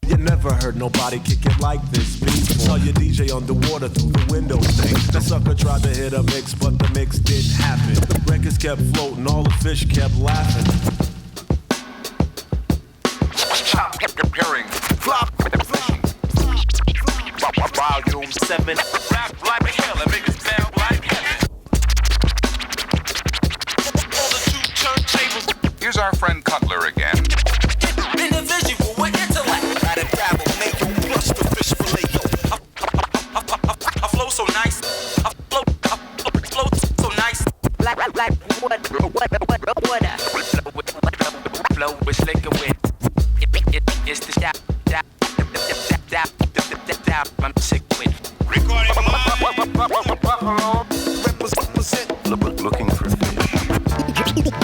You never heard nobody kick it like this beat. Saw your DJ underwater through the window thing. That sucker tried to hit a mix, but the mix didn't happen. The records kept floating, all the fish kept laughing. Preparing. Flop. Volume 7. Rap like hell and make it sound like heaven. All the two turntables. Here's our friend Cutler again. Individual with intellect. Try to travel, make you blush the fish fillet. I flow so nice. I flow so nice. Like water. Flow with liquor with. It's the dap. I'm sick with. Recording looking for fish.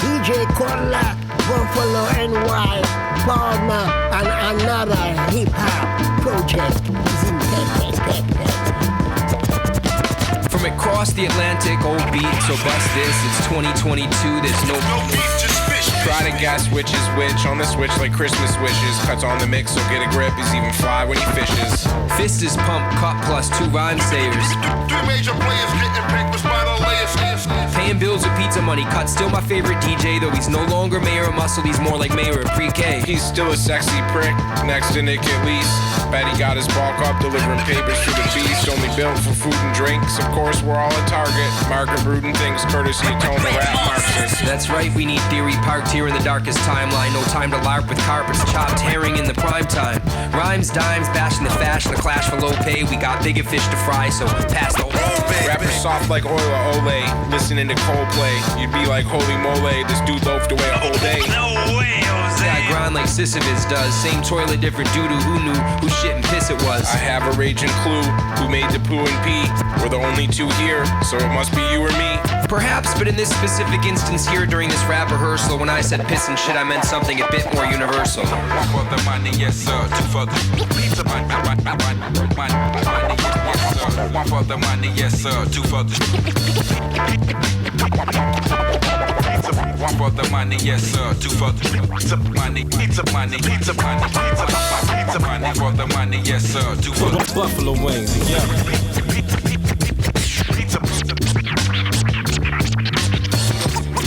DJ Cutler, Buffalo NY, Balmer, and another hip-hop project. From across the Atlantic, old beat, so bust this. It's 2022, there's no beat, just fish. Try to guess which is which on the switch like Christmas wishes. Cuts on the mix, so get a grip. He's even fly when he fishes. Fist is pump, cut plus 2 rhyme sayers. Three major players getting picked with spinal layers. Paying bills with pizza money. Cut still my favorite DJ, though he's no longer mayor of muscle. He's more like mayor of pre-K. He's still a sexy prick, next to Nick at least. Bet he got his bulk up, delivering papers to the beast. Only built for food and drinks. Of course, we're all a target. Margaret Bruton thinks courtesy of Toney rap Marxist. That's right, we need theory parked here in the darkest timeline. No time to larp with carpets, chopped herring in the prime time. Rhymes, dimes, bashing the fashion, a clash for low pay. We got bigger fish to fry, so pass the whole bit. Rappers soft like oil or Olay, listening to Coldplay. You'd be like, holy moly, this dude loafed away a whole day. No way, Jose. Yeah, I grind like Sisyphus does. Same toilet, different doo-doo. Who knew whose shit and piss it was? I have a raging clue who made the poo and pee. We're the only two here, so it must be you or me. Perhaps, but in this specific instance here during this rap rehearsal, when I said piss and shit, I meant something a bit more universal. One for the money, yes sir. Two for the pizza money, yes sir. One for the money, yes sir. Two for the one for the money, yes sir. Two for the pizza money, pizza money, pizza money, pizza money for the money, yes sir. Two for the buffalo wings, yeah.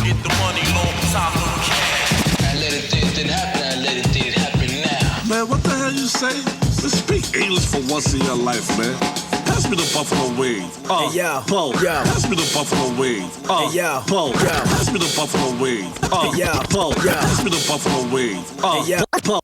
Get the money, long time, no cash. I let it did happen, I let it did happen now. Man, what the hell you say? Just speak English for once in your life, man. Pass me the buffalo wing. Hey, yo. Paul. Yo. Pass me the buffalo wing. Hey, yo. Paul. Yo. Pass me the buffalo wing. Hey, yo. Paul. Yo. Pass me the buffalo wing. Hey, yo. Paul.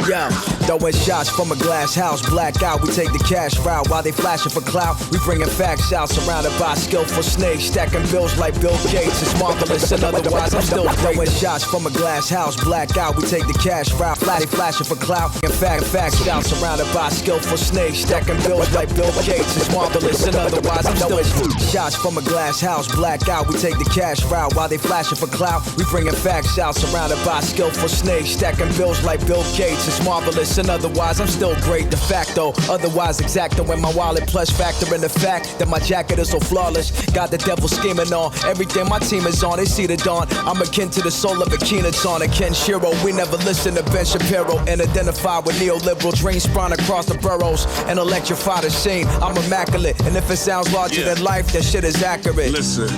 Yo, throwing shots from a glass house, black out, we take the cash route. While they flashing for clout, we bringing facts out. Surrounded by skillful snakes, stacking bills like Bill Gates. It's marvelous and otherwise I'm still throwing shots from a glass house, black out, we take the cash route. They flashing for clout, and facts out. Surrounded by skillful snakes, stacking bills like Bill Gates. It's marvelous and otherwise I'm still shots from a glass house, black out, we take the cash route. While they flashing for clout, we bringing facts out. Surrounded by skillful snakes, stacking bills like Bill Gates. It's marvelous and otherwise I'm still great de facto, otherwise exacto in my wallet, plus factor in the fact that my jacket is so flawless. Got the devil scheming on everything my team is on. They see the dawn, I'm akin to the soul of a Keaton a Ken Shiro. We never listen to Ben Shapiro and identify with neoliberal dreams sprung across the boroughs and electrify the scene. I'm immaculate, and if it sounds larger than life, that shit is accurate. Listen,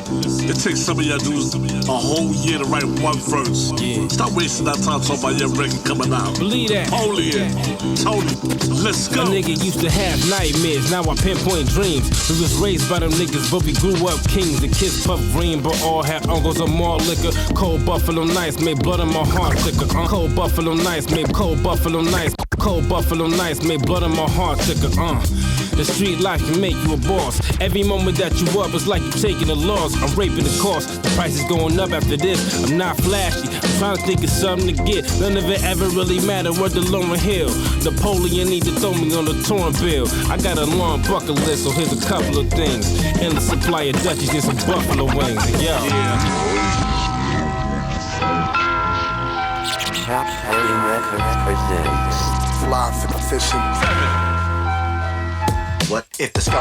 it takes some of y'all dudes a whole year to write one verse. Stop wasting that time talking about your record coming out. Believe that. Holy Toney, let's go. A nigga used to have nightmares, now I pinpoint dreams. We was raised by them niggas, but we grew up kings. The kids puff green, but all had uncles of more liquor. Cold Buffalo Nights made blood in my heart thicker. Cold Buffalo Nights made cold Buffalo Nights. Cold Buffalo Nights made blood in my heart thicker. The street life can make you a boss. Every moment that you up is like you taking a loss. I'm raping the cost. The price is going up after this. I'm not flashy. I'm trying to think of something to get. None of it ever really matter. Word to Lauren Hill. Napoleon need to throw me on the torn bill. I got a long bucket list, so here's a couple of things. Endless supply of Dutchies and some buffalo wings. Yeah. Top Heavy Records presents Fly Fishing. What if the scope?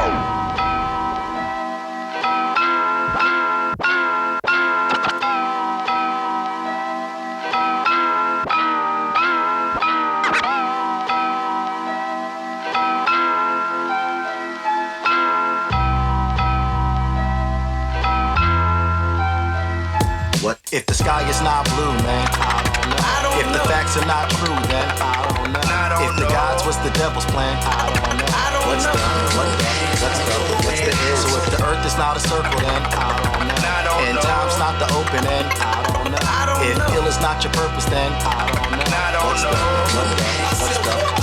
If the sky is not blue, man, I don't know. If the facts are not true, then I don't know. If the gods was the devil's plan, I don't know. What's the is? So if the earth is not a circle, then I don't know. And time's not the open end, I don't know. If ill is not your purpose, then I don't know.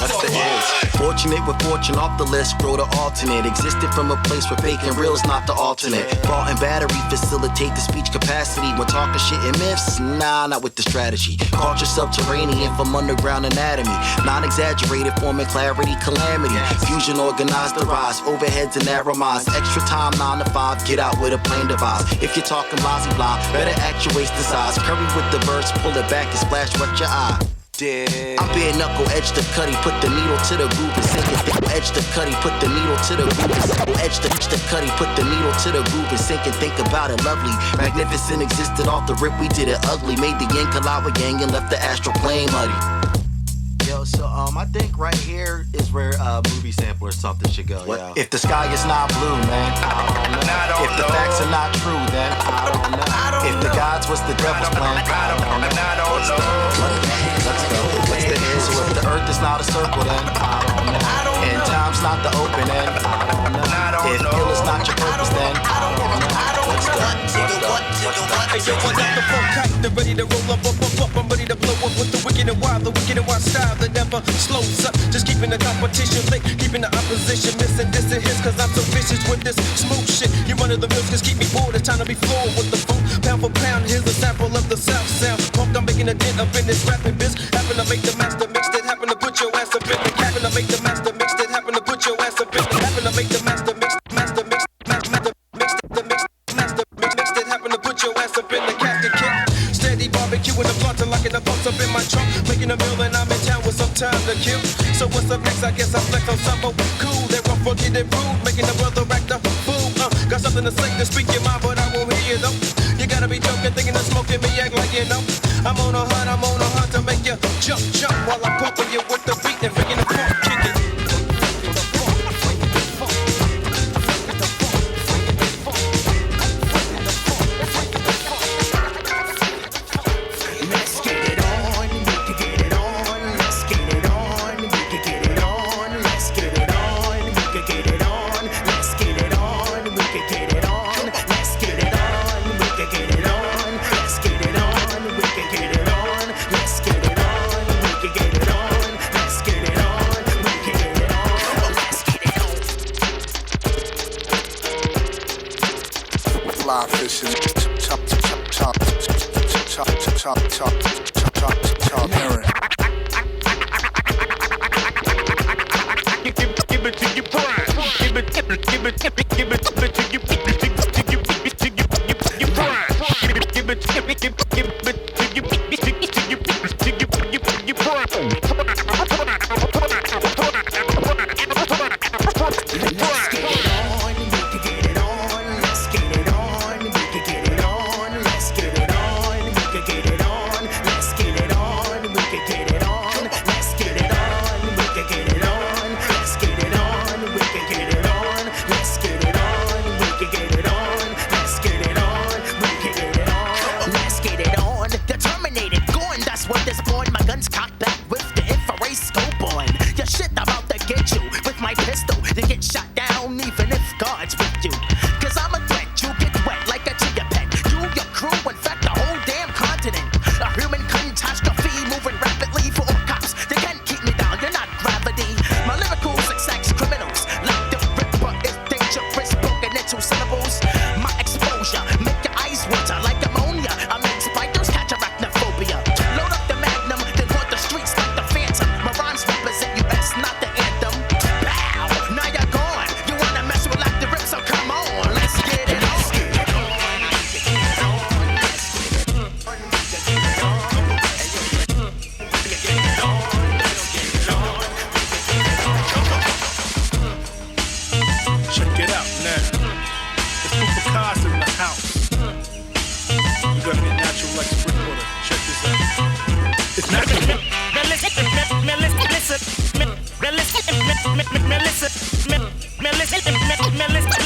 What's the is? Fortunate with fortune off the list, grow the alternate. Existed from a place where fake and real is not the alternate. Ball and battery facilitate the speech capacity. When talking shit and myths, nah, not with the strategy. Culture subterranean from underground anatomy. Non-exaggerated, forming clarity, calamity. Fusion organized the rise, overheads and narrow minds. Extra time, 9 to 5, get out with a plain device. If you're talking lousy blind, better actuate the size. Curry with the verse, pull it back and splash wet your eye. I'm bare knuckle, edge the cutty, put the needle to the groove and sink it. Edge the cutty, put the needle to the groove and edge the cutty, put the needle to the groove and sink and think about it. Lovely, magnificent, existed off the rip. We did it ugly, made the yin collide with yang and left the astral plane muddy. Yo, so I think right here is where movie sample or something should go. Yo. If the sky is not blue, man, I don't know. If the facts are not true, then I don't know. If the gods was the devil's plan, I don't know. Let's go. What's the is? So if the earth is not a circle, then I don't know. And time's not the open end, I don't know. If ill is not your purpose, then I don't know. Let's go. Hey yo, I got the phone tight, they're ready to roll up. I'm ready to blow up with the wicked and wild style that never slows up. Just keeping the competition lit, keeping the opposition missing. This and his, cause I'm so vicious with this smooth shit. You run of the mills, just keep me bored. It's time to be floored with the phone. Pound for pound, here's a sample of the South sound. Pumped, I'm making a dent up in this rapping biz. Happen to make the master mix that happen to put your ass up in the. Happen to make the master mix that happen to put your ass up in the. Happen to make the master mix that happen to put your ass up in the captain kick. Steady barbecuing the blunt and locking the bumps up in my trunk. Making a meal and I'm in town with some time to kill. So what's up next? I guess I flex on something cool. They're rough, rugged and rude, making the brother act a fool. Got something to say to speak your mind, but I won't hear you though. You gotta be joking, thinking of smoking me, act like you know. I'm on a hunt to make you jump while I'm pumping you with the beat and freaking the funk, kick it.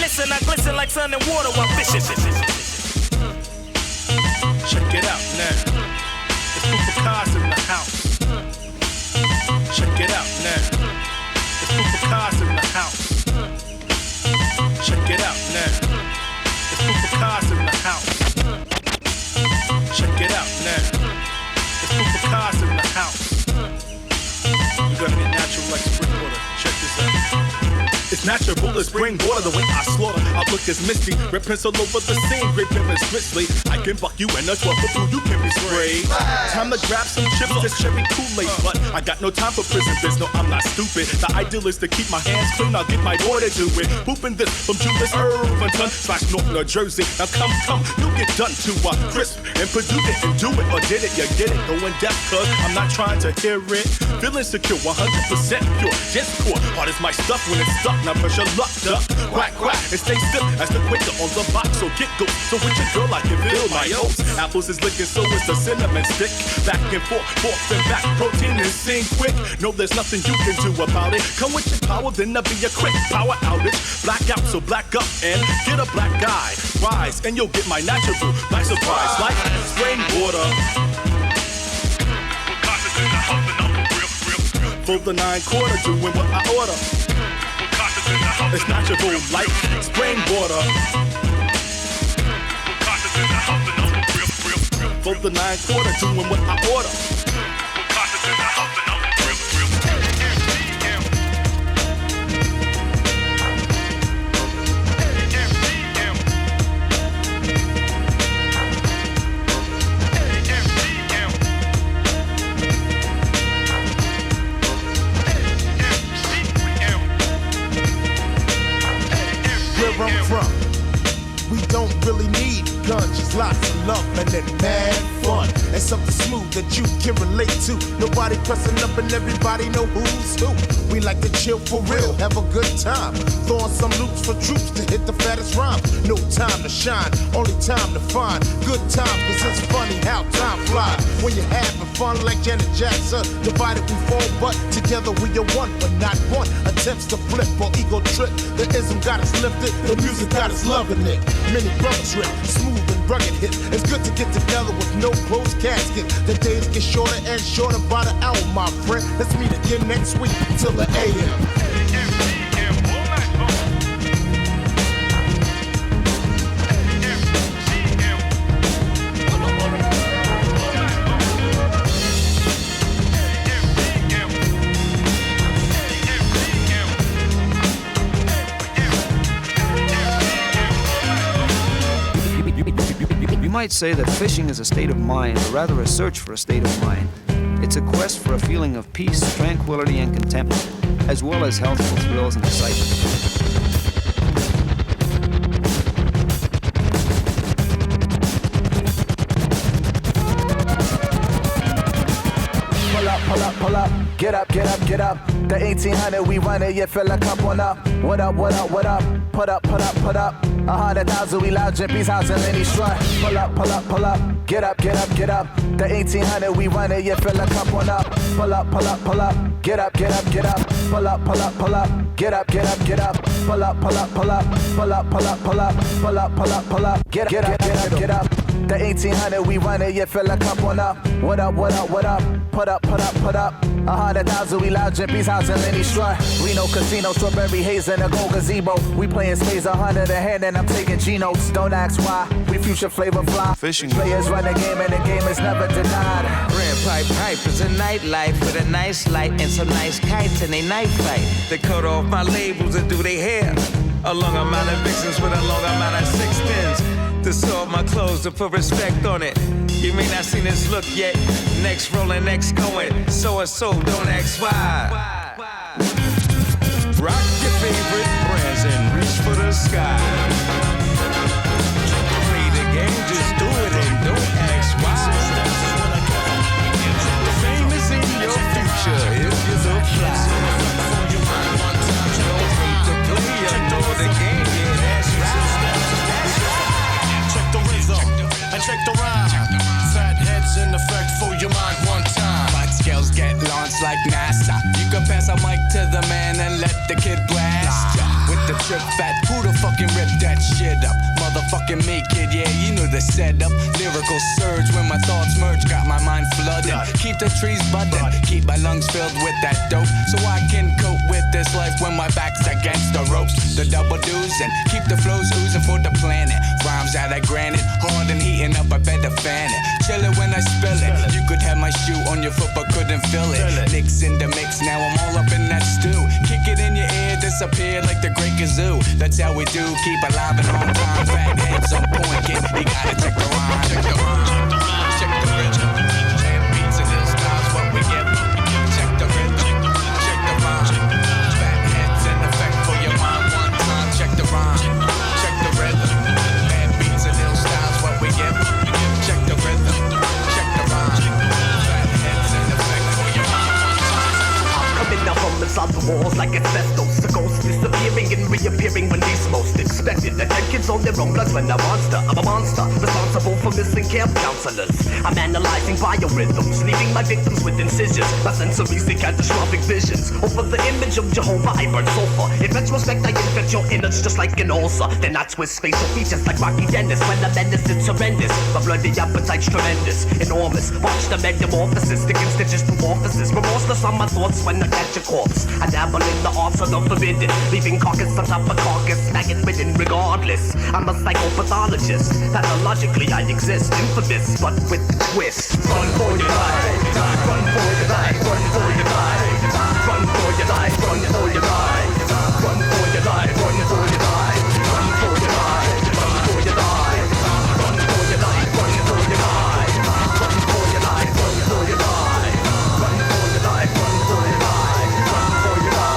Listen, I glisten like sun and water while fishing. Check it out. house. Check it out now. It's BoFaat in the house. Check it out now. It's BoFaat in the house. Check it out now. It's BoFaat in the house. You're gonna get natural like spring water. Check this out. It's natural as spring water, the way I slaughter. Outlook is misty, red pencil over the scene, great parents grizzly. I can buck you in a 12-foot, you can be sprayed. Time to grab some chips, this cherry Kool-Aid. But I got no time for prison biz, no, I'm not stupid. The ideal is to keep my hands clean, I'll get my boy to do it. Pooping this from Julius Irvington / North New Jersey. Now come, you get done to crisp and produce it and do it. Or did it, you get it, go in depth, cuz I'm not trying to hear it. Feeling secure, 100% pure, just core. Hard as my stuff when it's stuck. Now pressure lucked up, quack, and stay still as the quicker on the box. So get go, so with your girl I can feel my oats. Apples is licking, so is the cinnamon stick. Back and forth and back, protein and sing quick. No, there's nothing you can do about it. Come with your power, then there'll be a quick power outage. Black out, so black up and get a black guy. Rise, and you'll get my natural black surprise like spring water. For the 9/4, doing what I order. It's natural like spring water. For the 9/4, doing what I order. Where I'm from, we don't really need guns, just lots of love and then mad fun. And something smooth that you can relate to. Nobody pressing up and everybody know who's who. We like to chill for real, have a good time. Throwing some loops for troops to hit the fattest rhyme. No time to shine, only time to find good time, cause it's funny how time flies. When you're having fun like Janet Jackson, divided we fall, but together we are one, but not one attempts to flip or ego trip. The ism got us lifted, the music got us loving it. Many brothers rip, smooth and rugged hit. It's good to get together with no closed casket. The days get shorter and shorter by the hour, my friend. Let's meet again next week till the AM. You might say that fishing is a state of mind, or rather a search for a state of mind. It's a quest for a feeling of peace, tranquility, and contentment, as well as healthful thrills and excitement. Pull up, get up, the 1800 we run it, yeah, fill a cup on up. What up, put up, 100,000 we loud jimpies, house and many strut. Pull up, get up, the 1800 we run it, yeah, fill a cup on up. Pull up, get up, pull up, get up, pull up, get up. The 1800 we run it, yeah, fill a cup on up. What up, put up, 100,000 we loud jimpies, house and many strut. Reno Casino, strawberry haze and a gold gazebo. We playing spades 100 a hand and I'm taking G-notes. Don't ask why, we future flavor fly. Fishing players run the game and the game is never denied. Grand pipe is a nightlife with a nice light and some nice kites and a night fight. They cut off my labels and do their hair. A long amount of vixens with a long amount of six pins. To sew my clothes to put respect on it. You may not seen this look yet. Next rolling, next going. So and so, don't ask why. Rock your favorite brands and reach for the sky. Play the game, just do it and don't ask why. The fame is in your future if you look fly. Don't hate the player, know the game, yeah, that's right. Check the rhythm and check the rhyme. Phatheadz in effect for your mind one time. But skills get launched like NASA. You can pass a mic to the man and let the kid blast. With the trip fat. Who the fucking rip that shit up? Motherfucking me, kid, yeah, you know the setup. Lyrical surge when my thoughts merge, got my mind flooded. Keep the trees budding, keep my lungs filled with that dope, so I can cope with this life when my back's against the ropes. The double do's and keep the flows oozing for the planet. Rhymes out of granite, hard and heating up, I better fan it. Chill it when I spill it. You could have my shoe on your foot but couldn't feel it. Nicks in the mix, now I'm all up in that stew. Kick it in your ear, disappear like the great kazoo. That's how we do, keep alive and on time. Phatheadz on point, kid, you gotta check the rhyme. Check the rhyme, check the rhythm. And beats and ill styles, what we get. Check the rhythm, check the rhyme. Phatheadz in effect for your mind one time. Check the rhyme, check the rhythm. And beats and ill styles, what we get. Check the rhythm, check the rhyme. Phatheadz in effect for your mind one time. Coming up from inside the walls like asbestos. The ghost disappearing and reappearing when least most expected. The dead kids on their own blood when I'm a monster, responsible for missing camp counselors. I'm analyzing biorhythms, leaving my victims with incisions. My sensory see catastrophic visions. Over the image of Jehovah, I burn sulfur. In retrospect, I infect your innards just like an ulcer. Then I twist facial features like Rocky Dennis. When the menace is horrendous, my bloody appetite's tremendous, enormous. Watch the metamorphosis, sticking stitches through orifices. Remorseless on my thoughts when I catch a corpse. I dabble in the arts of the forbidden, leaving carcass on top of carcass, maggot ridden regardless. I'm a psychopathologist, pathologically I exist, infamous but with a twist. Run for your life, run for your life, run for your life, run for your life, run for your life, run for your life, run for your life, run for your life, run for your life, run for your life, run for your life, run for your life, run for your life, run for your life, run for your life, run for your life.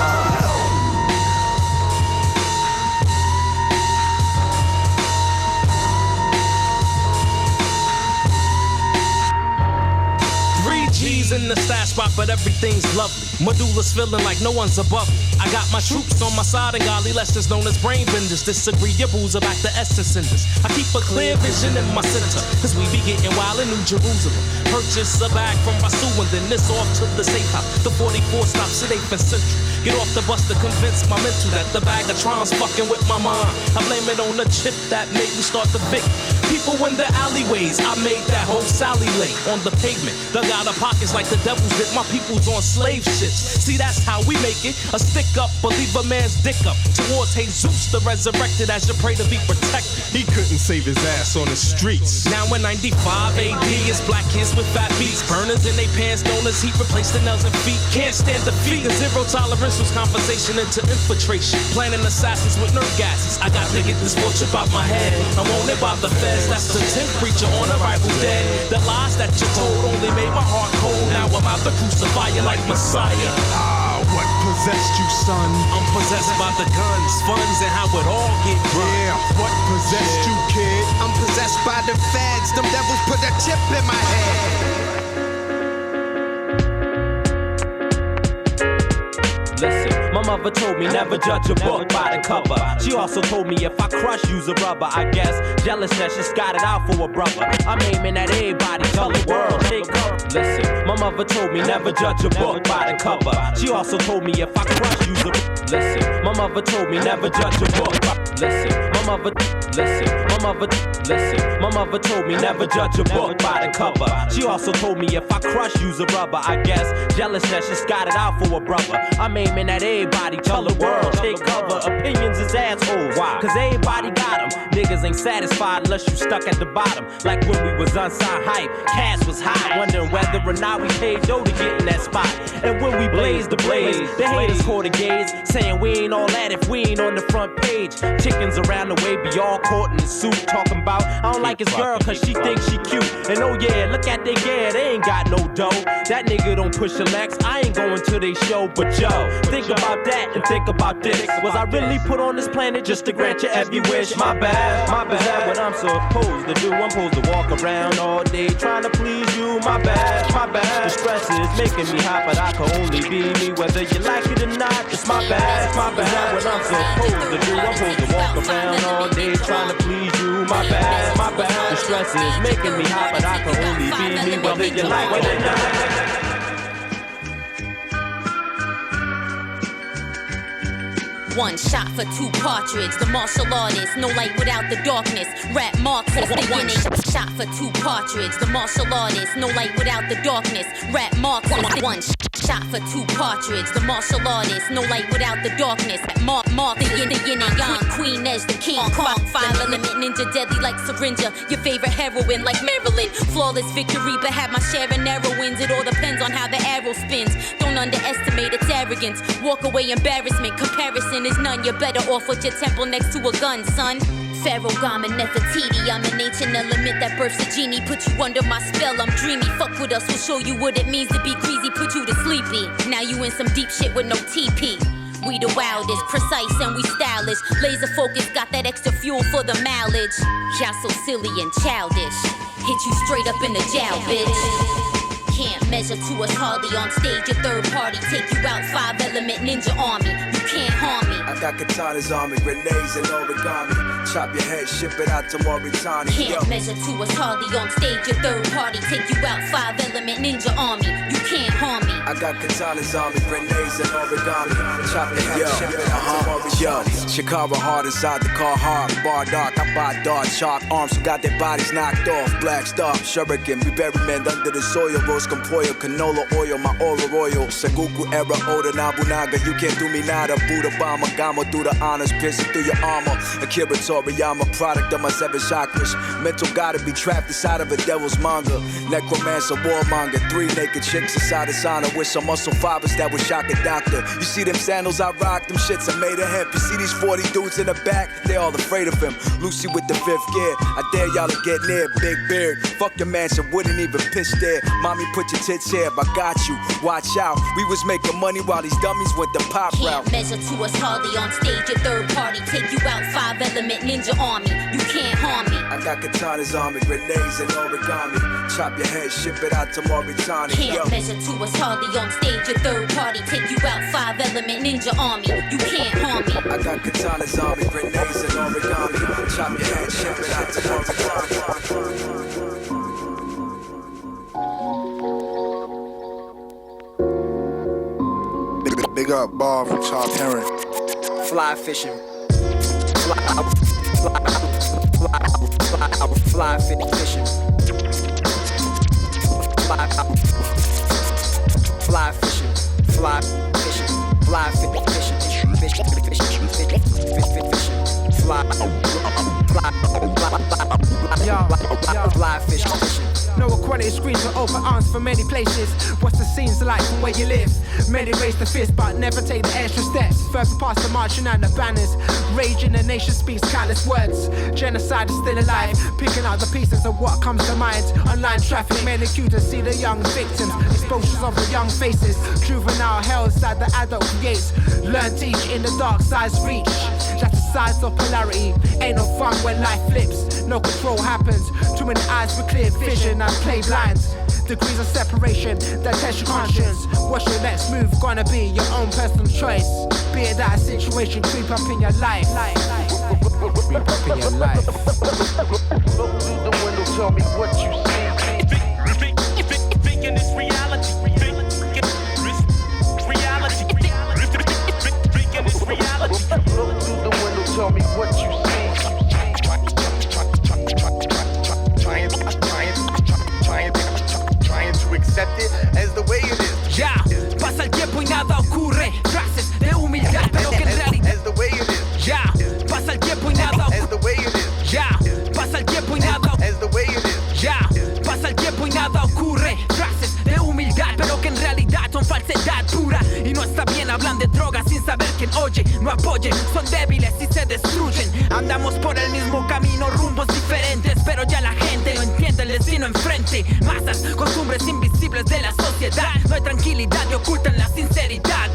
G's in the stash spot, but everything's lovely. Medulla's feeling like no one's above me. I got my troops on my side and golly lessons known as brain benders. Disagreeables about the essence in this. I keep a clear vision in my center, cause we be getting wild in New Jerusalem. Purchase a bag from Rasu and then this off to the safe house. The 44 stops at 8th and Central. Get off the bus to convince my mental that the bag of Tron's fucking with my mind. I blame it on the chip that made me start the Vic. People in the alleyways, I made that whole Sally lay on the pavement. Dug out of pockets like the devil's did. My people's on slave ships. See, that's how we make it. A stick up, believe a man's dick up. Towards Jesus, the resurrected, as you pray to be protected. He couldn't save his ass on the streets. Now in 95 AD, it's black kids with fat beats. Burners in they pants, known as heat, replace the nails and feet. Can't stand defeat. The zero tolerance was conversation into infiltration. Planning assassins with nerve gases. I got to get this fortune out my head. I'm wanted by the feds. That's the 10th preacher on arrival dead. The lies that you told only made my heart cold. Now I'm out to crucify you like Messiah. What possessed you, son? I'm possessed by the guns, funds, and how it all get run. Yeah, what possessed you, kid? I'm possessed by the feds. Them devils put a chip in my head. Listen, my mother told me never judge a book by the cover. She also told me if I crush, use a rubber. I guess jealousness just got it out for a brother. I'm aiming at everybody, tell the world, take cover. Listen, my mother told me never judge a book by the cover. She also told me if I crush, use a. Listen, my mother told me never judge a book. Listen, my mother. Listen, my mother. Listen, my mother told me never judge a book by the cover. She also told me if I crush, use a rubber. I guess jealousness just got it out for a brother. I'm aiming at everybody, tell the world, take cover. Opinions is assholes. Why? Cause everybody got them. Niggas ain't satisfied unless you stuck at the bottom. Like when we was unsigned hype, cash was high. Wondering whether or not we paid dough to get in that spot. And when we blaze the blaze, the haters caught a gaze, saying we ain't all that if we ain't on the front page. Chickens around the way be all caught in the suit, talking about I don't like his girl cause she thinks she cute. And oh yeah, look at they gear, they ain't got no dough. That nigga don't push a Lex, I ain't going to they show. But yo, think about that and think about this. Was I really put on this planet just to grant you every wish? My bad, is that what I'm supposed to do? I'm supposed to walk around all day trying to please you. My bad. The stress is making me hot, but I can only be me whether you like it or not. It's my bad, is that what I'm supposed to do? I'm supposed to walk around all day trying to please you. My bad. The stress is making me hot, but I can only be me whether you like it or not. One shot for two partridge. The martial artist, no light without the darkness. Rap Marxist, beginning. Shot for two partridge. The martial artist, no light without the darkness. Rap Marxist. One shot for two partridge. The martial artist, no light without the darkness. Mark the yin and yang. Queen Edge, the king Kong. 5-element ninja, deadly like syringa. Your favorite heroine like Marilyn. Flawless victory, but have my share of narrow wins. It all depends on how the arrow spins. Don't underestimate its arrogance. Walk away, embarrassment. Comparison is none. You're better off with your temple next to a gun, son. Pharaoh, Gama, Nefertiti. I'm an ancient element that births a genie. Put you under my spell, I'm dreamy. Fuck with us, we'll show you what it means to be greasy. Put you to sleepy. Now you in some deep shit with no TP. We the wildest, precise and we stylish. Laser focus, got that extra fuel for the mileage. Y'all so silly and childish. Hit you straight up in the jowl, bitch. Can't measure to us hardly on stage. A third party take you out. 5-element ninja army. You can't harm me. I got katanas on me, grenades and origami. Chop your head, ship it out to Mauritania. Can't measure to us hardly on stage. A third party take you out. 5-element ninja army. You can't harm me. I got katanas on me, grenades and origami. Chop your head, ship it out to Mauritania. Chicago hard inside the car hard. Bar dark, I buy dark, sharp arms who got their bodies knocked off. Black star, shuriken, we bury men under the soil. Roast compoyo, canola oil, my aura royal. Saguku era, Oda Nabunaga. You can't do me nada. Buddha Bama, Gama through the honors, piercing through your armor. Akira Toriyama, product of my 7 chakras. Mental gotta be trapped inside of a devil's manga. Necromancer, warmonger, 3 naked chicks inside a sauna with some muscle fibers that would shock a doctor. You see them sandals I rock, them shits are made of hemp. You see these 40 dudes in the back, they all afraid of him. Lucy with the 5th gear, I dare y'all to get near. Big beard, fuck your mansion, wouldn't even pitch there. Mommy, put your tits here, I got you, watch out. We was making money while these dummies went the pop route. Can't measure to us hardly on stage. A third party take you out. 5-element ninja army. You can't harm me. I got katanas on me, grenades and origami. Chop your head, ship it out to Mauritania. Can't measure to us hardly on stage. A third party take you out. 5-element ninja army. You can't harm me. I got katanas on me, grenades and origami. Chop your head, ship it out to Mauritania. Big up Bob from Top Heron. Fly fishing. Fly fishing. Fly fishing. Fly fishing. Fly fishing. Fly fishing. No aquatic screens with open arms for many places. What's the scenes like from where you live? Many raise the fist but never take the extra steps. Further past the marching and the banners. Rage in the nation speaks countless words. Genocide is still alive. Picking out the pieces of what comes to mind. Online traffic made it cute to see the young victims. Exposures of the young faces. Juvenile hells that the adult creates. Learn, teach in the dark side's reach. That's the size of polarity. Ain't no fun when life flips. No control happens. Too many eyes with clear vision and play blind. Degrees of separation that test your conscience. What's your next move gonna be? Your own personal choice. Be it that situation creep up in your life. Creep up in your life. Look through the window, tell me what you see. Thinking it's reality. Look through the window, tell me what you see. Trying to accept it as the way it is. Ya, pasa el tiempo y nada ocurre. Frases de humildad, pero que en realidad. As the way it is. Ya, pasa el tiempo y nada ocurre. As the way it is. Ya, pasa el tiempo y nada. As the way it is. Ya, pasa el tiempo y nada ocurre. Frases de humildad, pero que en realidad son falsedad pura. Y no está bien, hablan de drogas sin saber quién oye, no apoye, son débiles y se destruyen. Andamos por el mismo camino, rumbos diferentes, pero ya la gente no entiende el destino enfrente. Masas, costumbres invisibles de la sociedad. No hay tranquilidad y ocultan la sinceridad.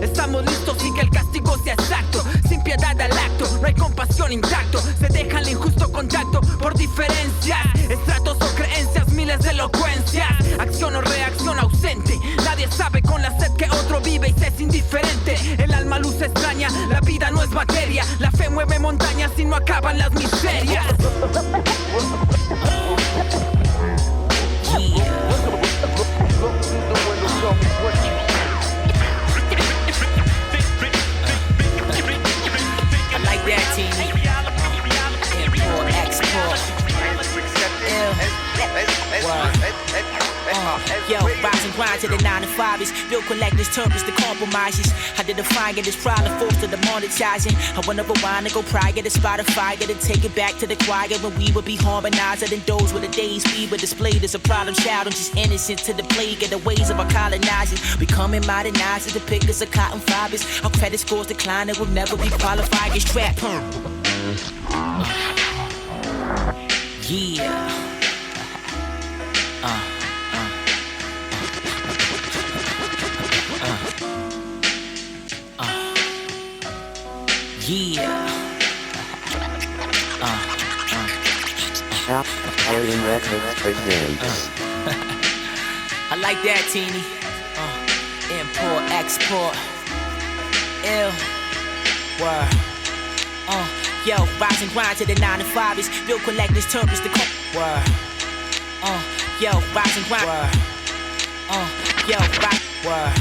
Estamos listos sin que el castigo sea exacto. Sin piedad al acto, no hay compasión intacto. Se deja el injusto contacto por diferencias. Estratos o creencias, miles de elocuencias. Acción o reacción ausente. Nadie sabe con la sed que otro vive y se es indiferente. El alma luce extraña, la vida no es materia. La fe mueve montañas y no acaban las miserias. the 9 to 5's. Bill collectors, terms, the compromises. I did the fine, get this problem forced to the monetizing. I wanna rewind and go prior to Spotify, to take it back to the choir when we would be harmonizing. And those were the days we were displayed as a problem child. I'm just innocent to the plague of the ways of our colonizing. Becoming modernized as the pickers of cotton fibers. Our credit scores decline and will never be qualified as trap. Yeah. Yeah. Napoleon Records presents. I like that, Teeny. Import, export. Ill. Word. Yo, rise and grind to the 9 to 5's. Bill collectors, terms, the word. Yo, rise and grind. Word. Yo, rise. Word.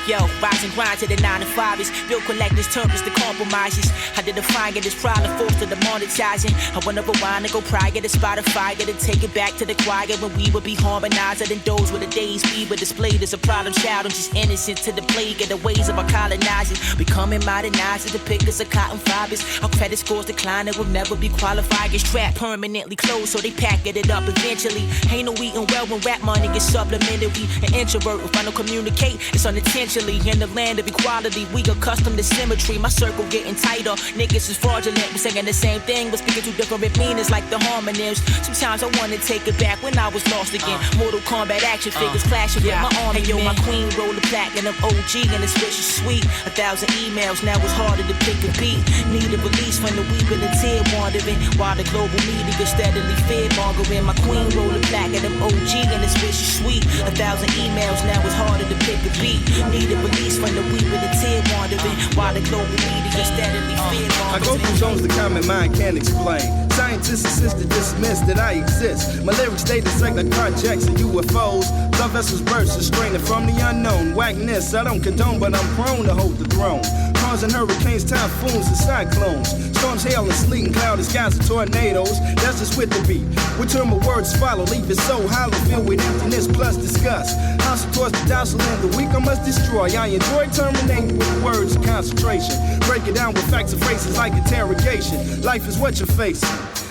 Yo, rise and grind to the 9 to 5's. Bill collectors, terms, the compromises. I did the fine, get this problem forced to the monetizing. I wanna rewind and go prior to Spotify, to take it back to the choir when we would be harmonizing. And those were the days we were displayed as a problem child. I'm just innocent to the plague of the ways of our colonizing. Becoming modernized as the pickers of cotton fibers. Our credit scores decline and will never be qualified as trap. Permanently closed, so they packet it up eventually. Ain't no eating well when rap money gets supplementary. An introvert, if I don't communicate, it's unintentional. In the land of equality, we accustomed to symmetry. My circle getting tighter, niggas is fraudulent. We singing the same thing, but speaking two different meanings like the homonyms. Sometimes I wanna take it back when I was lost again. Mortal Kombat action figures clashing with my army. Hey yo, my queen roll the platinum OG and it's rich and sweet. 1,000 emails, now it's harder to pick a beat. Need a release from the weeping and tear wandering, while the global media steadily fear mongering. My queen roll the platinum OG and it's rich and sweet. 1,000 emails, now it's harder to pick a beat. Need a release from the weeping and tear wandering, while the global media steadily fear mongering. I go through zones the common mind can't explain. Scientists insist to dismiss that I exist. My lyrics stay the same like projects and UFOs. Love vessels burst and straining from the unknown. Whackness I don't condone, but I'm prone to hold the throne. Causing hurricanes, typhoons, and cyclones. Storms, hail, and sleet, and cloudy skies and tornadoes. That's just with the beat. With turn my words follow, leave it so hollow, filled with emptiness plus disgust. Hostile towards the docile and the weak I must destroy. I enjoy terminating with words of concentration. Break it down with facts and phrases like interrogation. Life is what you're facing.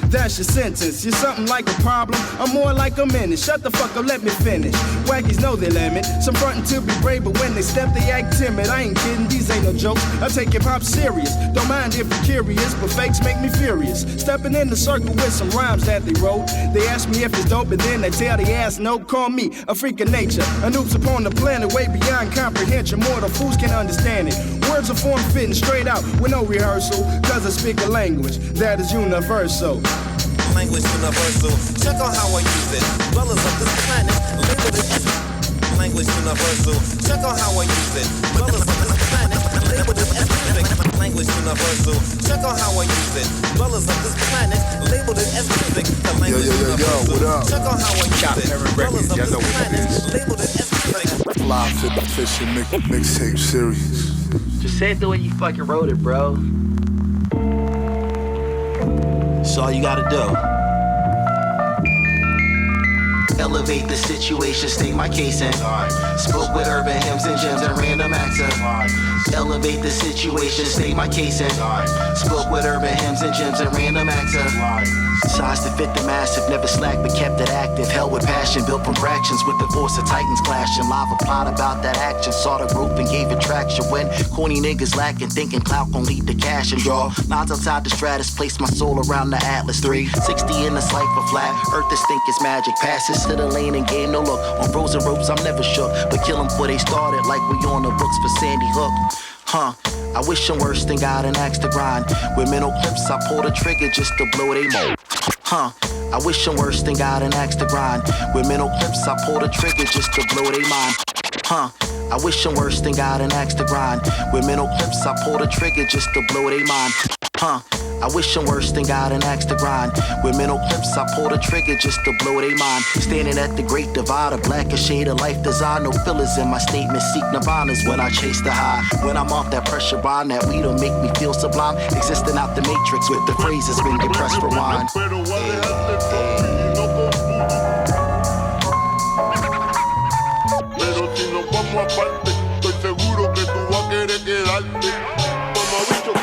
That's your sentence. You're something like a problem. I'm more like a menace. Shut the fuck up, let me finish. Wackies know their limit. Some frontin' to be brave, but when they step, they act timid. I ain't kidding, these ain't no jokes. I take hip hop serious. Don't mind if you're curious, but fakes make me furious. Stepping in the circle with some rhymes that they wrote. They ask me if it's dope, and then they tell the ass no. Call me a freak of nature. A noob's upon the planet, way beyond comprehension. Mortal fools can understand it. Words are form fitting straight out with no rehearsal. Cause I speak a language that is universal. Language universal. Check on how I use it. Dwellers of this planet, labeled it as language universal. Check on how I use it. Dwellers of this planet, labeled it as music. Language universal. Check on how I use it. Dwellers of this planet, labeled it as music. The language universal. What up? Check on how I use it. Dwellers of this planet, labeled it as music. Fly Fishing mixtape series. Just say it the way you fucking wrote it, bro. That's all you gotta do. Elevate the situation, state my case in. Spoke with urban hymns and gems and random access. Elevate the situation, state my case in. Spoke with urban hymns and gems and random access. Size to fit the massive, never slack but kept it active. Held with passion, built from fractions with the force of titans clashing. Lava plot about that action, saw the group and gave it traction. When corny niggas lacking, thinking clout gon' lead to cash and draw. Lines outside the stratus, place my soul around the Atlas. 360 in the cipher flat, earth is think it's magic. Passes to the lane and game no look. On frozen ropes I'm never shook, but kill them before they started like we on the books for Sandy Hook. I wish I'm worse than God and axe to grind. With mental clips I pull the trigger just to blow they mo. I wish I'm worse than God and axe to grind. With mental clips I pull the trigger just to blow they mind. I wish I'm worse than God and axe to grind. With mental clips I pull the trigger just to blow they mind. I wish I'm worse than God and axe to grind. With mental clips I pull the trigger just to blow they mind. Standing at the great divide, a blackest shade of life design. No fillers in my statement, seek nirvanas when I chase the high. When I'm off that pressure bond, that weed'll make me feel sublime. Existing out the matrix with the phrases when you press rewind. hacemos aparte. Estoy seguro que tú vas a querer quedarte. Como bicho,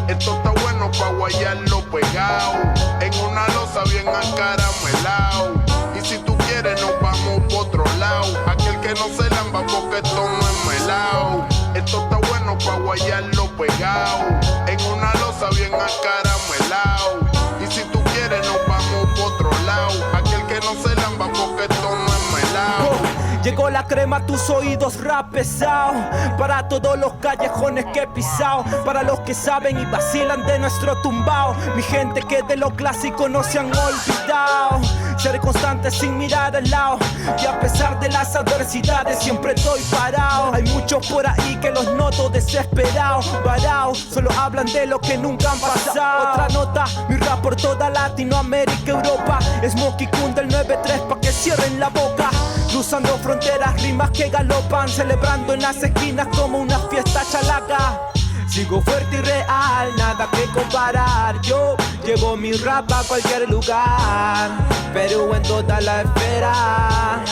esto está bueno pa' guayarlo pegado. En una losa bien acaramelado. Y si tú quieres nos vamos por otro lado. Aquel que no se lamba porque esto no es melao. Esto está bueno pa' guayarlo pegado. En una losa bien acaramelao. Y si tú quieres nos vamos por otro lado. Aquel que no se lamba porque esto no es melao. Llegó la crema a tus oídos, rap pesado. Para todos los callejones que he pisado. Para los que saben y vacilan de nuestro tumbao. Mi gente que de lo clásico no se han olvidado. Seré constante sin mirar al lado. Y a pesar de las adversidades siempre estoy parado. Hay muchos por ahí que los noto desesperados, varados. Solo hablan de lo que nunca han pasado. Otra nota, mi rap por toda Latinoamérica, Europa. Smoky Kun del 93 pa' que cierren la boca. Cruzando fronteras, rimas que galopan. Celebrando en las esquinas como una fiesta chalaca. Sigo fuerte y real, nada que comparar. Yo llevo mi rap a cualquier lugar, Perú en toda la esfera.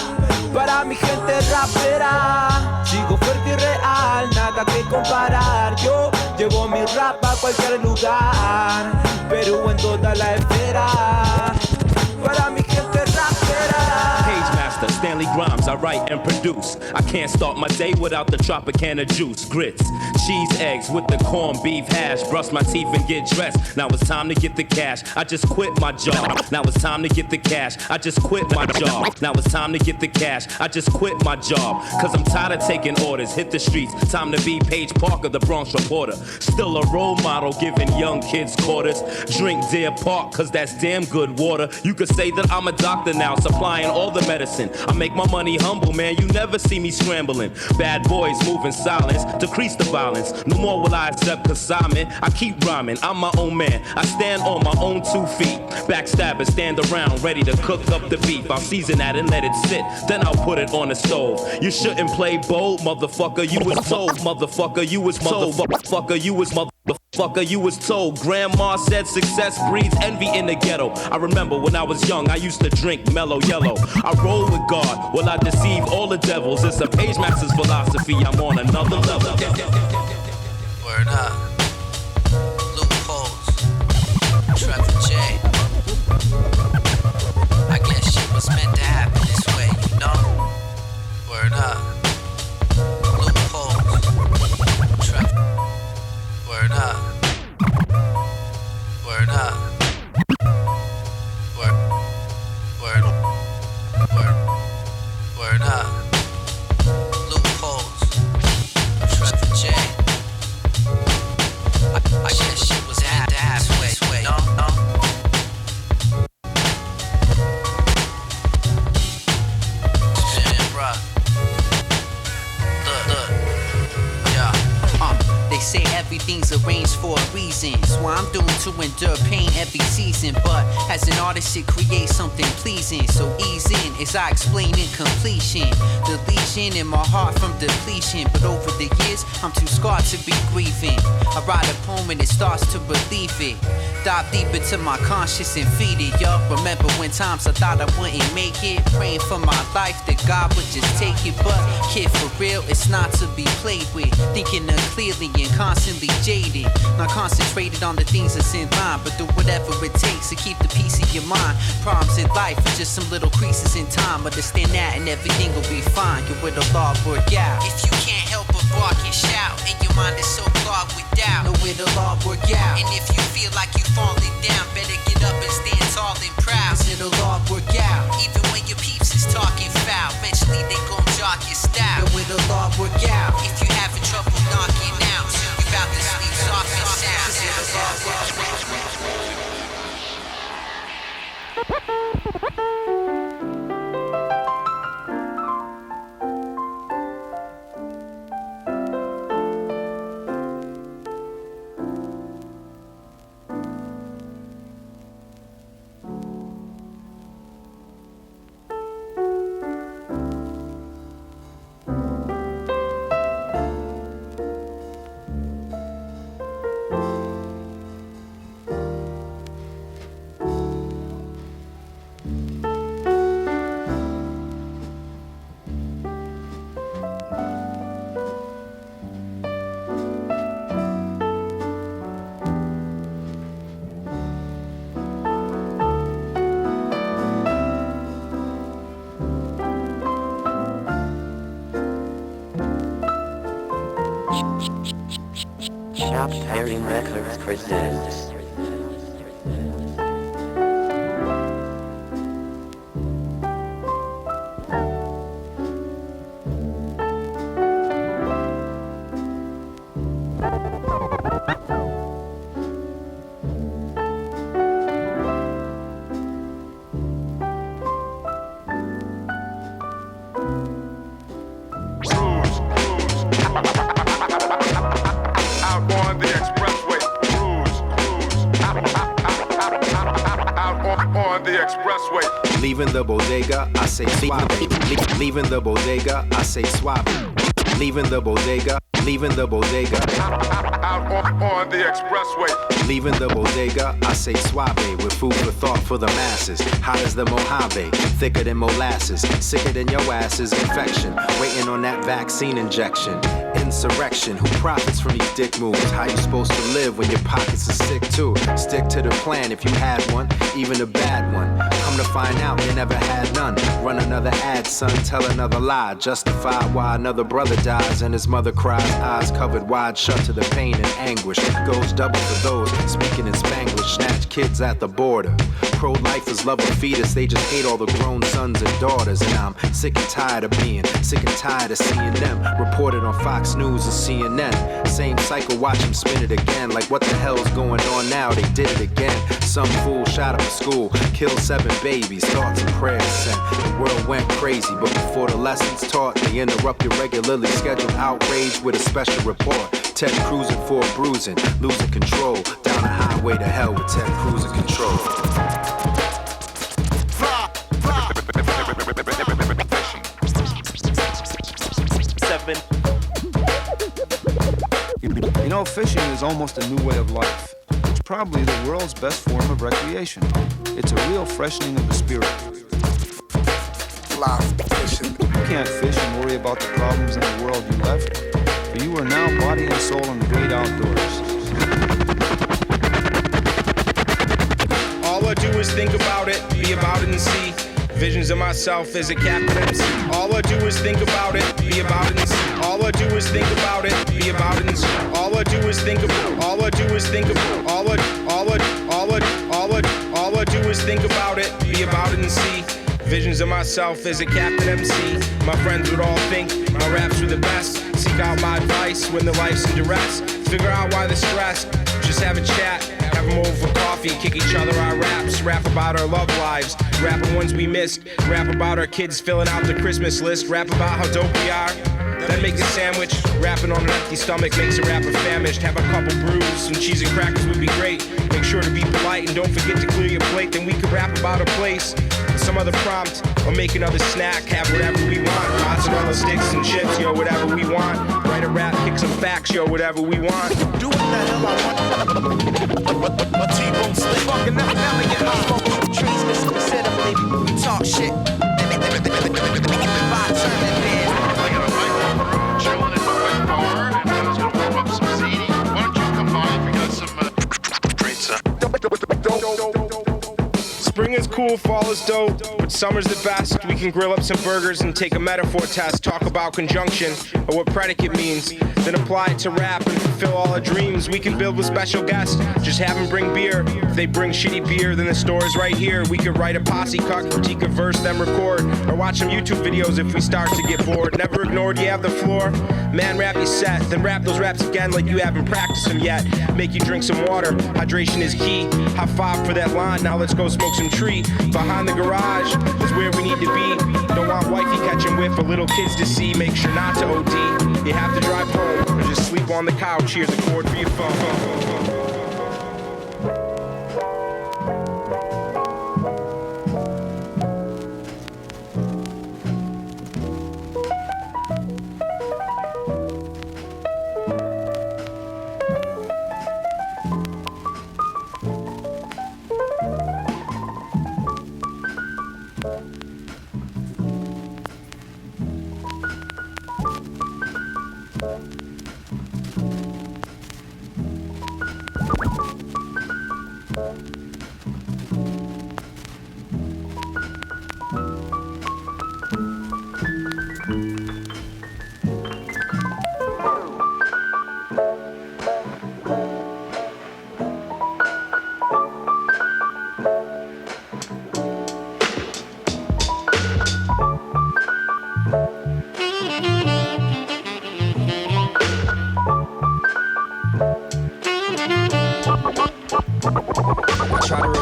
Para mi gente rapera, sigo fuerte y real, nada que comparar. Yo llevo mi rap a cualquier lugar, Perú en toda la esfera. Para mi gente rapera. Page Master, Stanley Grimes, I write and produce. I can't start my day without the Tropicana juice. Grits, cheese, eggs with the corned beef hash. Brush my teeth and get dressed. Now it's time to get the cash. I just quit my job. Now it's time to get the cash. I just quit my job. Now it's time to get the cash. I just quit my job. Cause I'm tired of taking orders. Hit the streets. Time to be Paige Parker, the Bronx reporter. Still a role model, giving young kids quarters. Drink Deer Park, cause that's damn good water. You could say that I'm a doctor now, supplying all the medicine. I make my money humble, man. You never see me scrambling. Bad boys moving silence, decrease the violence. No more will I accept consignment. I keep rhyming, I'm my own man. I stand on my own 2 feet. Backstabbers stand around, ready to cook up the beef. I'll season that and let it sit, then I'll put it on the stove. You shouldn't play bold, motherfucker. You was told, motherfucker. You was motherfucker. You was motherfucker. You was told. Grandma said success breeds envy in the ghetto. I remember when I was young, I used to drink mellow yellow. I roll with God, will I deceive all the devils? It's a Page Master's philosophy, I'm on another level. Word up. Loop.Holes. Trevor J. I guess shit was meant to happen this way, you know? Word up. Loop.Holes. Trevor. Word up. Word up. Word up. Loop.Holes. Trevor J. I guess shit was meant to happen this way, no? Spin, bruh. Look, yeah. They say everything's arranged for a reason. So I'm doomed to endure pain every season. But as an artist, it creates something pleasing. So ease in as I explain in completion. The lesion in my heart from depletion. But over the years, I'm too scarred to be grieving. I write a poem and it starts to believe it. Dive deep into my conscience and feed it, yo. Remember when times I thought I wouldn't make it. Praying for my life that God would just take it. But kid, for real, it's not to be played with. Thinking unclearly and constantly jaded. Not concentrated on the things that's in line, but do whatever it takes to keep the peace of your mind. Problems in life are just some little creases in time. Understand that and everything will be fine. You're with the law work out. If you can't help but bark and shout, and your mind is so clogged with doubt, know where the law work out. And if you feel like you're falling down, better get up and stand tall and proud. Cause it'll all work out. Even when your peeps is talking foul, eventually they gon' jock your style. Know where the law work out. If you having trouble knocking out, you about to sleep soft and sound. Cause it'll all work out. Shop Pairing Records presents. Leaving the bodega, I say suave. Leaving the bodega, I say suave. Leaving the bodega, leaving the bodega. Out on the expressway. Leaving the bodega, I say suave. With food for thought for the masses. Hot as the Mojave, thicker than molasses. Sicker than your ass's infection. Waiting on that vaccine injection. Insurrection, who profits from these dick moves? How you supposed to live when your pockets are sick too? Stick to the plan if you had one, even a bad one. Come to find out you never had none. Run another ad, son, tell another lie. Justify why another brother dies and his mother cries. Eyes covered wide shut to the pain and anguish. Goes double for those speaking in Spanglish. Snatch kids at the border. Pro-lifers love a fetus, they just hate all the grown sons and daughters. And I'm sick and tired of being sick and tired of seeing them reported on Fox News and CNN. Same cycle, watch them spin it again. Like what the hell's going on now? They did it again. Some fool shot up a school, killed 7 babies, thoughts and prayers sent. The world went crazy, but before the lessons taught, they interrupted regularly scheduled outrage with a special report. Ted cruising for a bruising, losing control. Down the highway to hell with Ted cruising control. You know, fishing is almost a new way of life. It's probably the world's best form of recreation. It's a real freshening of the spirit. You can't fish and worry about the problems in the world you left, for you are now body and soul in the great outdoors. All I do is think about it, be about it and see. Visions of myself as a captain MC. All I do is think about it, be about it and see. All I do is think about it, be about it and see. All I do is think about. All I do is think about. All I do is think about it, be about it and see. Visions of myself as a captain MC. My friends would all think my raps were the best. Seek out my advice when the life's in duress. Figure out why the stress. Just have a chat, have them over for coffee, kick each other our raps, rap about our love lives, rap the ones we missed, rap about our kids filling out the Christmas list, rap about how dope we are. Then make a sandwich, rapping on an empty stomach makes a rapper famished. Have a couple brews, some cheese and crackers would be great. Make sure to be polite and don't forget to clear your plate. Then we could rap about a place, some other prompt, or make another snack. Have whatever we want, mozzarella sticks and chips, yo, whatever we want. Write a rap, kick some facts, yo, whatever we want. Do what the hell I want. My T-bone stick. Fucking never get high. Smoke some trees, listen to set up, baby. We talk shit. Vibe turning bad. I got a rifle, chilling in my wet bar, and I was gonna warm up some ziti. Why don't you come by if you got some drinks? Spring is cool, fall is dope, but summer's the best. We can grill up some burgers and take a metaphor test. Talk about conjunction, or what predicate means. Then apply it to rap and fulfill all our dreams. We can build with special guests, just have them bring beer. If they bring shitty beer, then the store is right here. We could write a posse cut, critique a verse, then record. Or watch some YouTube videos if we start to get bored. Never ignored, you have the floor. Man, rap your set, then rap those raps again like you haven't practiced them yet. Make you drink some water, hydration is key. High five for that line, now let's go smoke some tree. Behind the garage is where we need to be. Don't want wifey catching whip for little kids to see. Make sure not to OD. You have to drive home or just sleep on the couch. Here's a cord for your phone.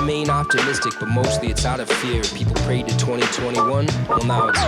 remain optimistic, but mostly it's out of fear. People prayed to 2021, well now it's...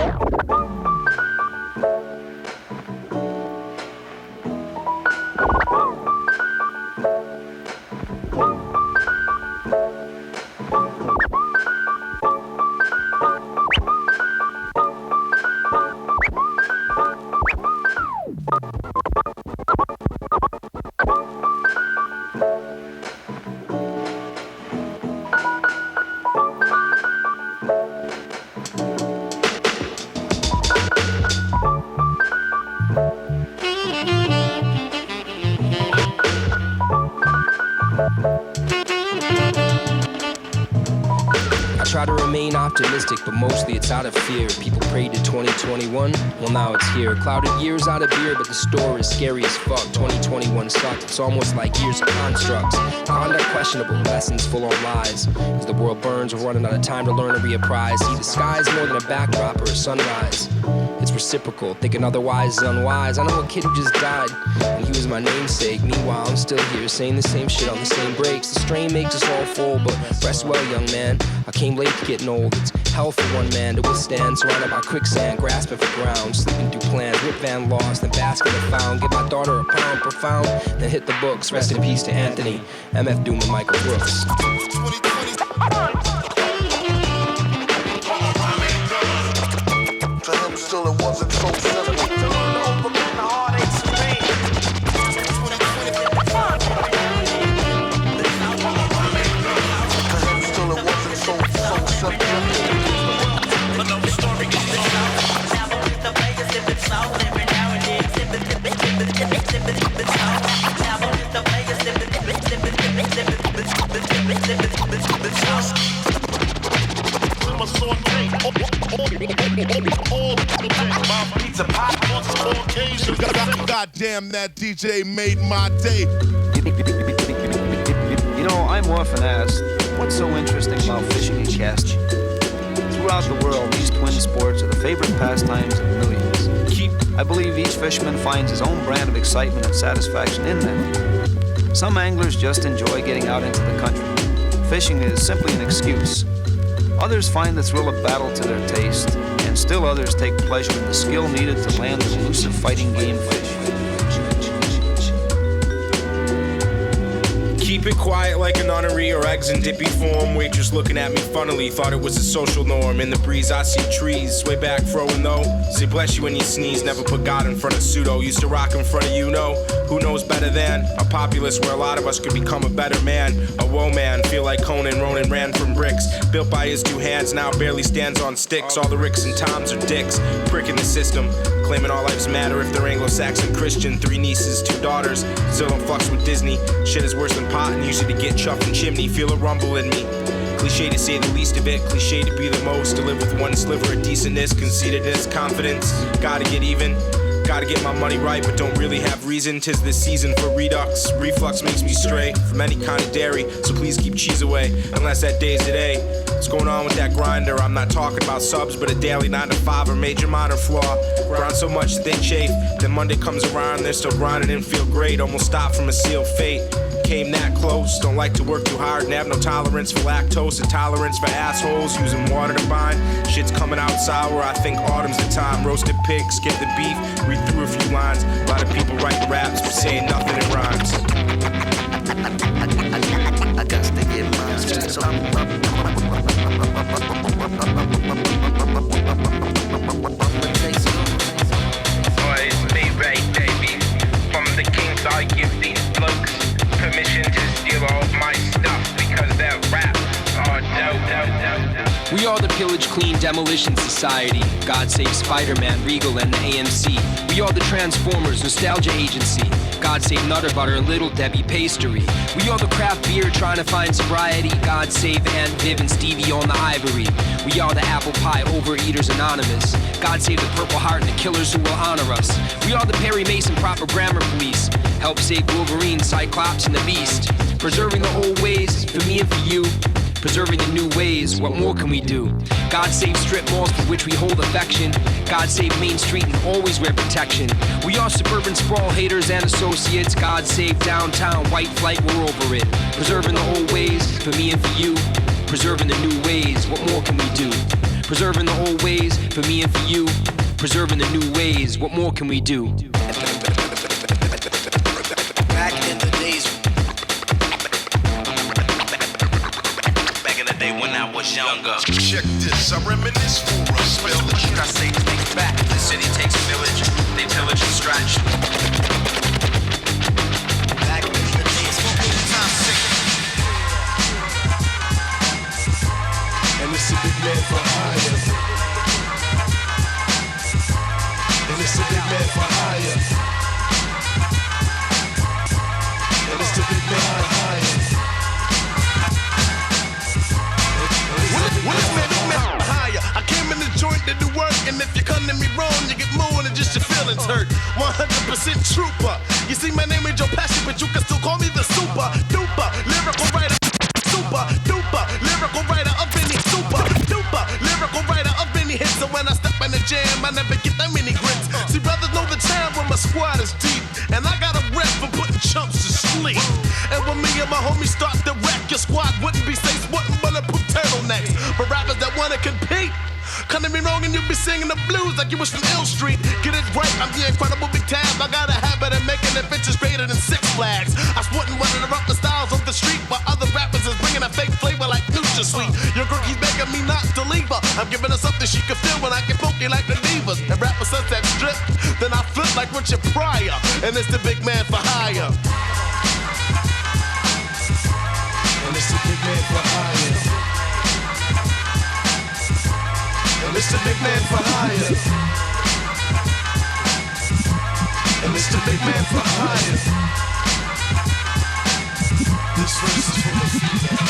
Optimistic, but mostly it's out of fear. People prayed to 2021, well now it's here. Clouded years out of beer, but the store is scary as fuck. 2021 sucked, it's almost like years of constructs. Conduct questionable, lessons full on lies. As the world burns, we're running out of time to learn and reapprise. See, the sky's more than a backdrop or a sunrise. It's reciprocal, thinking otherwise is unwise. I know a kid who just died, and he was my namesake. Meanwhile, I'm still here, saying the same shit on the same breaks. The strain makes us all full, but rest well, young man. I came late to getting old. It's hell for one man to withstand, surrounded by quicksand, grasping for ground, sleeping through plans, rip van lost, then basking the found. Give my daughter a pound profound, then hit the books. Rest in peace to Anthony, MF Doom and Michael Brooks. To him still it wasn't so simple. To learn to overcome the heartaches and pain. To him still it wasn't so simple. Another story gets now with the Vegas if it's out every now and then. Now with the Vegas if Goddamn, that DJ made my day. You know, I'm often asked, what's so interesting about fishing and casting? Throughout the world, these twin sports are the favorite pastimes of millions. I believe each fisherman finds his own brand of excitement and satisfaction in them. Some anglers just enjoy getting out into the country. Fishing is simply an excuse. Others find the thrill of battle to their taste, and still others take pleasure in the skill needed to land an elusive fighting game fish. Keep it quiet like a nunnery or eggs in dippy form. Waitress looking at me funnily, thought it was a social norm. In the breeze I see trees, way back throwing though. Say bless you when you sneeze, never put God in front of Pseudo. Used to rock in front of you know, who knows better than a populace where a lot of us could become a better man. A woe man, feel like Conan, Ronan ran from bricks. Built by his two hands, now barely stands on sticks. All the Ricks and Toms are dicks, prick in the system. Claiming all lives matter if they're Anglo-Saxon Christian. 3 nieces, 2 daughters, still don't fucks with Disney. Shit is worse than pot and usually to get chuffed and chimney. Feel a rumble in me. Cliche to say the least of it, cliche to be the most. To live with one sliver of decentness, conceitedness, confidence. Gotta get even, gotta get my money right, but don't really have reason. 'Tis the season for redux. Reflux makes me stray from any kind of dairy, so please keep cheese away, unless that day's today. What's going on with that grinder? I'm not talking about subs, but a daily 9 to 5 or major minor flaw. Grind so much that they chafe, then Monday comes around, they're still grinding and feel great. Almost stopped from a sealed fate. Came that close, don't like to work too hard and have no tolerance for lactose, intolerance for assholes, using water to bind. Shit's coming out sour, I think autumn's the time. Roasted pig, skip the beef, read through a few lines. A lot of people write raps, but saying nothing in rhymes. I got to get mine. Boys, me right, baby. From the kings, I give these blokes permission to steal all my stuff because they're rap. Oh, no. We are the Pillage Clean Demolition Society. God Save Spider-Man, Regal, and the AMC. We are the Transformers Nostalgia Agency. God Save Nutter Butter and Little Debbie Pastry. We are the craft beer trying to find sobriety. God Save Aunt Viv and Stevie on the Ivory. We are the Apple Pie Overeaters Anonymous. God Save the Purple Heart and the killers who will honor us. We are the Perry Mason Proper Grammar Police. Help save Wolverine, Cyclops, and the Beast. Preserving the old ways for me and for you. Preserving the new ways, what more can we do? God save strip malls for which we hold affection. God save Main Street and always wear protection. We are suburban sprawl haters and associates. God save downtown, white flight, we're over it. Preserving the old ways for me and for you. Preserving the new ways, what more can we do? Preserving the old ways, for me and for you. Preserving the new ways, what more can we do? Back in the days. Back in the day when I was younger. Check this, I reminisce for a spell. What should I say? Take back. The city takes a village. They pillage and scratch. Back in the days. Time sick. And it's a big man for hire. And it's a big man for hire. And it's the big man for hire. When it's big man for hire, I came in the joint to do work, and if you come to me wrong, you get more than just your feelings hurt. 100% trooper. You see, my name is Joe Pesci, but you can still call me the super duper lyrical writer. Super duper lyrical writer of any super duper lyrical writer of any hit. So when I step in the jam, I never get that many grits. See, brothers know the time when my squad is deep, and I got a rep for putting chumps to sleep. And when me and my homies start to wreck, your squad wouldn't be safe, wouldn't bulletproof turtlenecks. For rappers that wanna compete, come to me wrong and you be singing the blues like you was from Ill Street. Get it right, I'm the incredible Big Tab. I got a habit of making adventures greater than Six Flags. I sporting one of the rougher styles of the street, while other rappers is bringing a fake flavor like NutraSweet. Your groupie's begging me not to leave her. I'm giving her something she can feel when I get funky like the divas. And rapper says that strip, then I flip like Richard Pryor, and it's the big man for hire. And it's the big man for hire. And it's the big man for hire. And it's the big man for hire. This verse is from the female.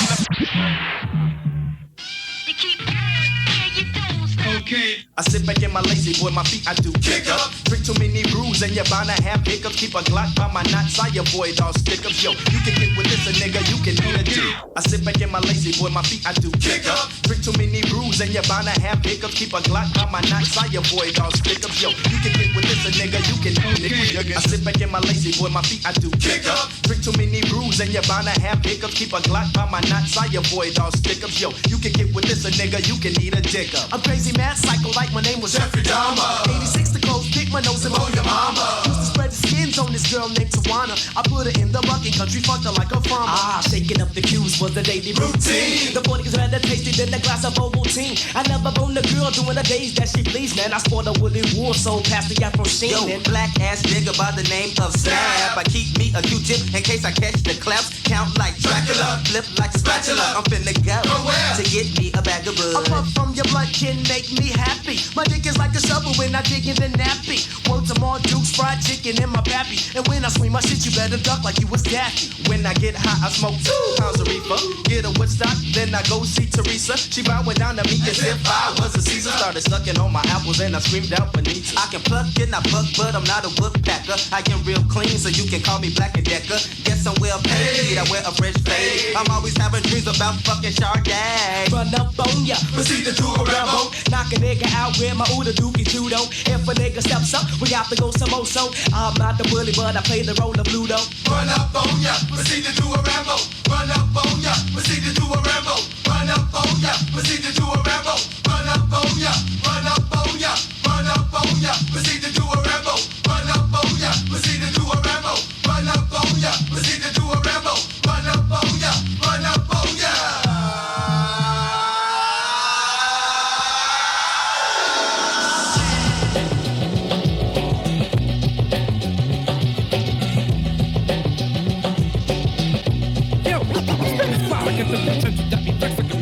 Okay. I sit back in my lazy boy, my feet I do kick up. Drink too many brews and you're bound to have hiccups. Keep a Glock by my knots, I avoid all stick-ups. Yo, you can get with this, a nigga, you can eat a dick. I sit back in my lazy boy, my feet I do kick up. Drink too many brews and you're bound to have hiccups. Keep a Glock by my knots, I avoid all stick-ups. Yo, you can get with this, a nigga, you can eat it. I sit back in my lazy boy, my feet I do kick up. Drink too many brews and you're bound to have hiccups. Keep a Glock by my knots, I avoid all stick-ups. Yo, you can get with this, a nigga, you can eat a dick up. I'm crazy mad, psycho like my name was Jeffrey Dahmer. 86 to close, pick my nose and blow your mama. Used to spread the skins on this girl named Tawana. I put her in the bucket country, fucked her like a farmer. Shaking up the cues was the daily routine. The 40 is rather tasty than a glass of Ovaltine. I never boned a girl doing the days that she pleased, man. I sport a woolly wool, so past the Afro sheen. Yo, black ass nigga by the name of Slab. I keep me a Q-tip in case I catch the claps. Count like Dracula, flip like a spatula. I'm finna go to get me a bag of bud. A puff from your blood can make me happy. My dick is like a shovel when I dig in the nappy. Word to more Dukes, fried chicken in my pappy. And when I swing my shit, you better duck like you was Daffy. When I get high, I smoke 2 pounds of reefer. Get a Woodstock, then I go see Teresa. She bowing down to me as if I was a Caesar. Started sucking on my apples and I screamed out beneath. I can pluck and I buck, but I'm not a woodpecker. I am real clean, so you can call me Black and Decker. Guess I'm well paid, I wear a fresh fade. I'm always having dreams about fucking Sade. Run up on ya, proceed to do a rebel. Knock a nigga out with my Uda Dookie Judo. If a nigga steps up, we got to go some more. So I'm not the bully, but I play the role of Bluto. Run up on ya, proceed to do a Rambo. Run up on ya, proceed to do a Rambo. Run up on ya, proceed to do a Rambo. Run up on ya, run up on ya, run up on ya, proceed to do a Rambo. Run up on ya, proceed to do a Rambo. Run up on ya, proceed to do a Rambo. Run up on ya, run up on ya.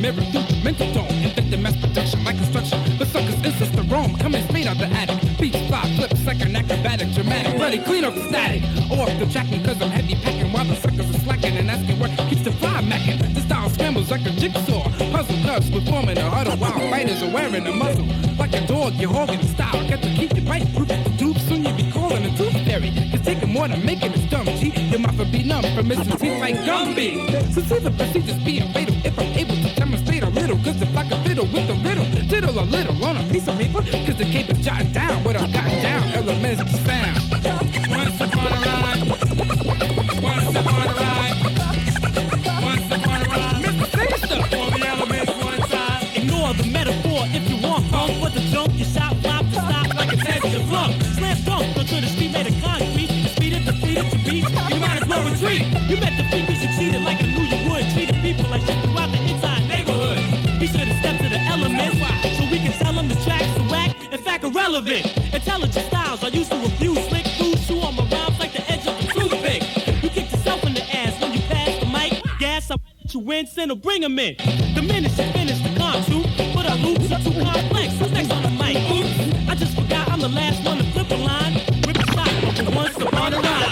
Mirror through the mental dome, infected mass production like construction. But suckers insist the Rome coming straight out the attic. Beats fly, flips like an acrobatic, dramatic, ready, clean up the static. Off the tracking cause I'm heavy packing while the suckers are slacking and asking what keeps the fly macking. The style scrambles like a jigsaw. Puzzle cubs with forming a huddle while fighters are wearing a muzzle. Like a dog, you're hogging the style. Got to keep your bite proof the dupe, soon you be calling a tooth fairy. It's taking more than making it dumb, G. Your mouth will be numb from missing teeth like Gumby. So see the procedures being fatal if I'm able to demonstrate a little. Cause if I can fiddle with the riddle, diddle a little on a piece of paper. Cause the cape is jotting down what I got down, elements to sound. Once upon a rhyme, once upon a rhyme, once upon a rhyme. Mr. Sinister for the elements. win, send or bring him in. The minute she finished the contour, but her loops are too complex. Who's next on the mic? Oops, I just forgot I'm the last one to flip a line. Rip a shot, but once upon a ride.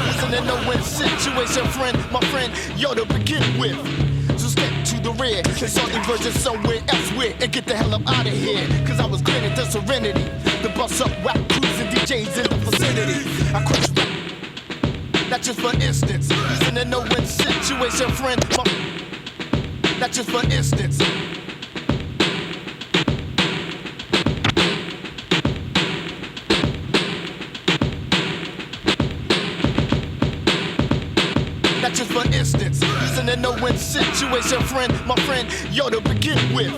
It's in a no-win situation, friend, my friend, yo, to begin with. So step to the rear, it's on inversion somewhere elsewhere, and get the hell up out of here. Cause I was granted the serenity, the bus up, rap crews and DJs in the vicinity. I crush rap, not just for instance. It's in a no-win situation, friend, not just for instance. Not just for instance, he's in a no-win situation, friend, my friend, yo, to begin with.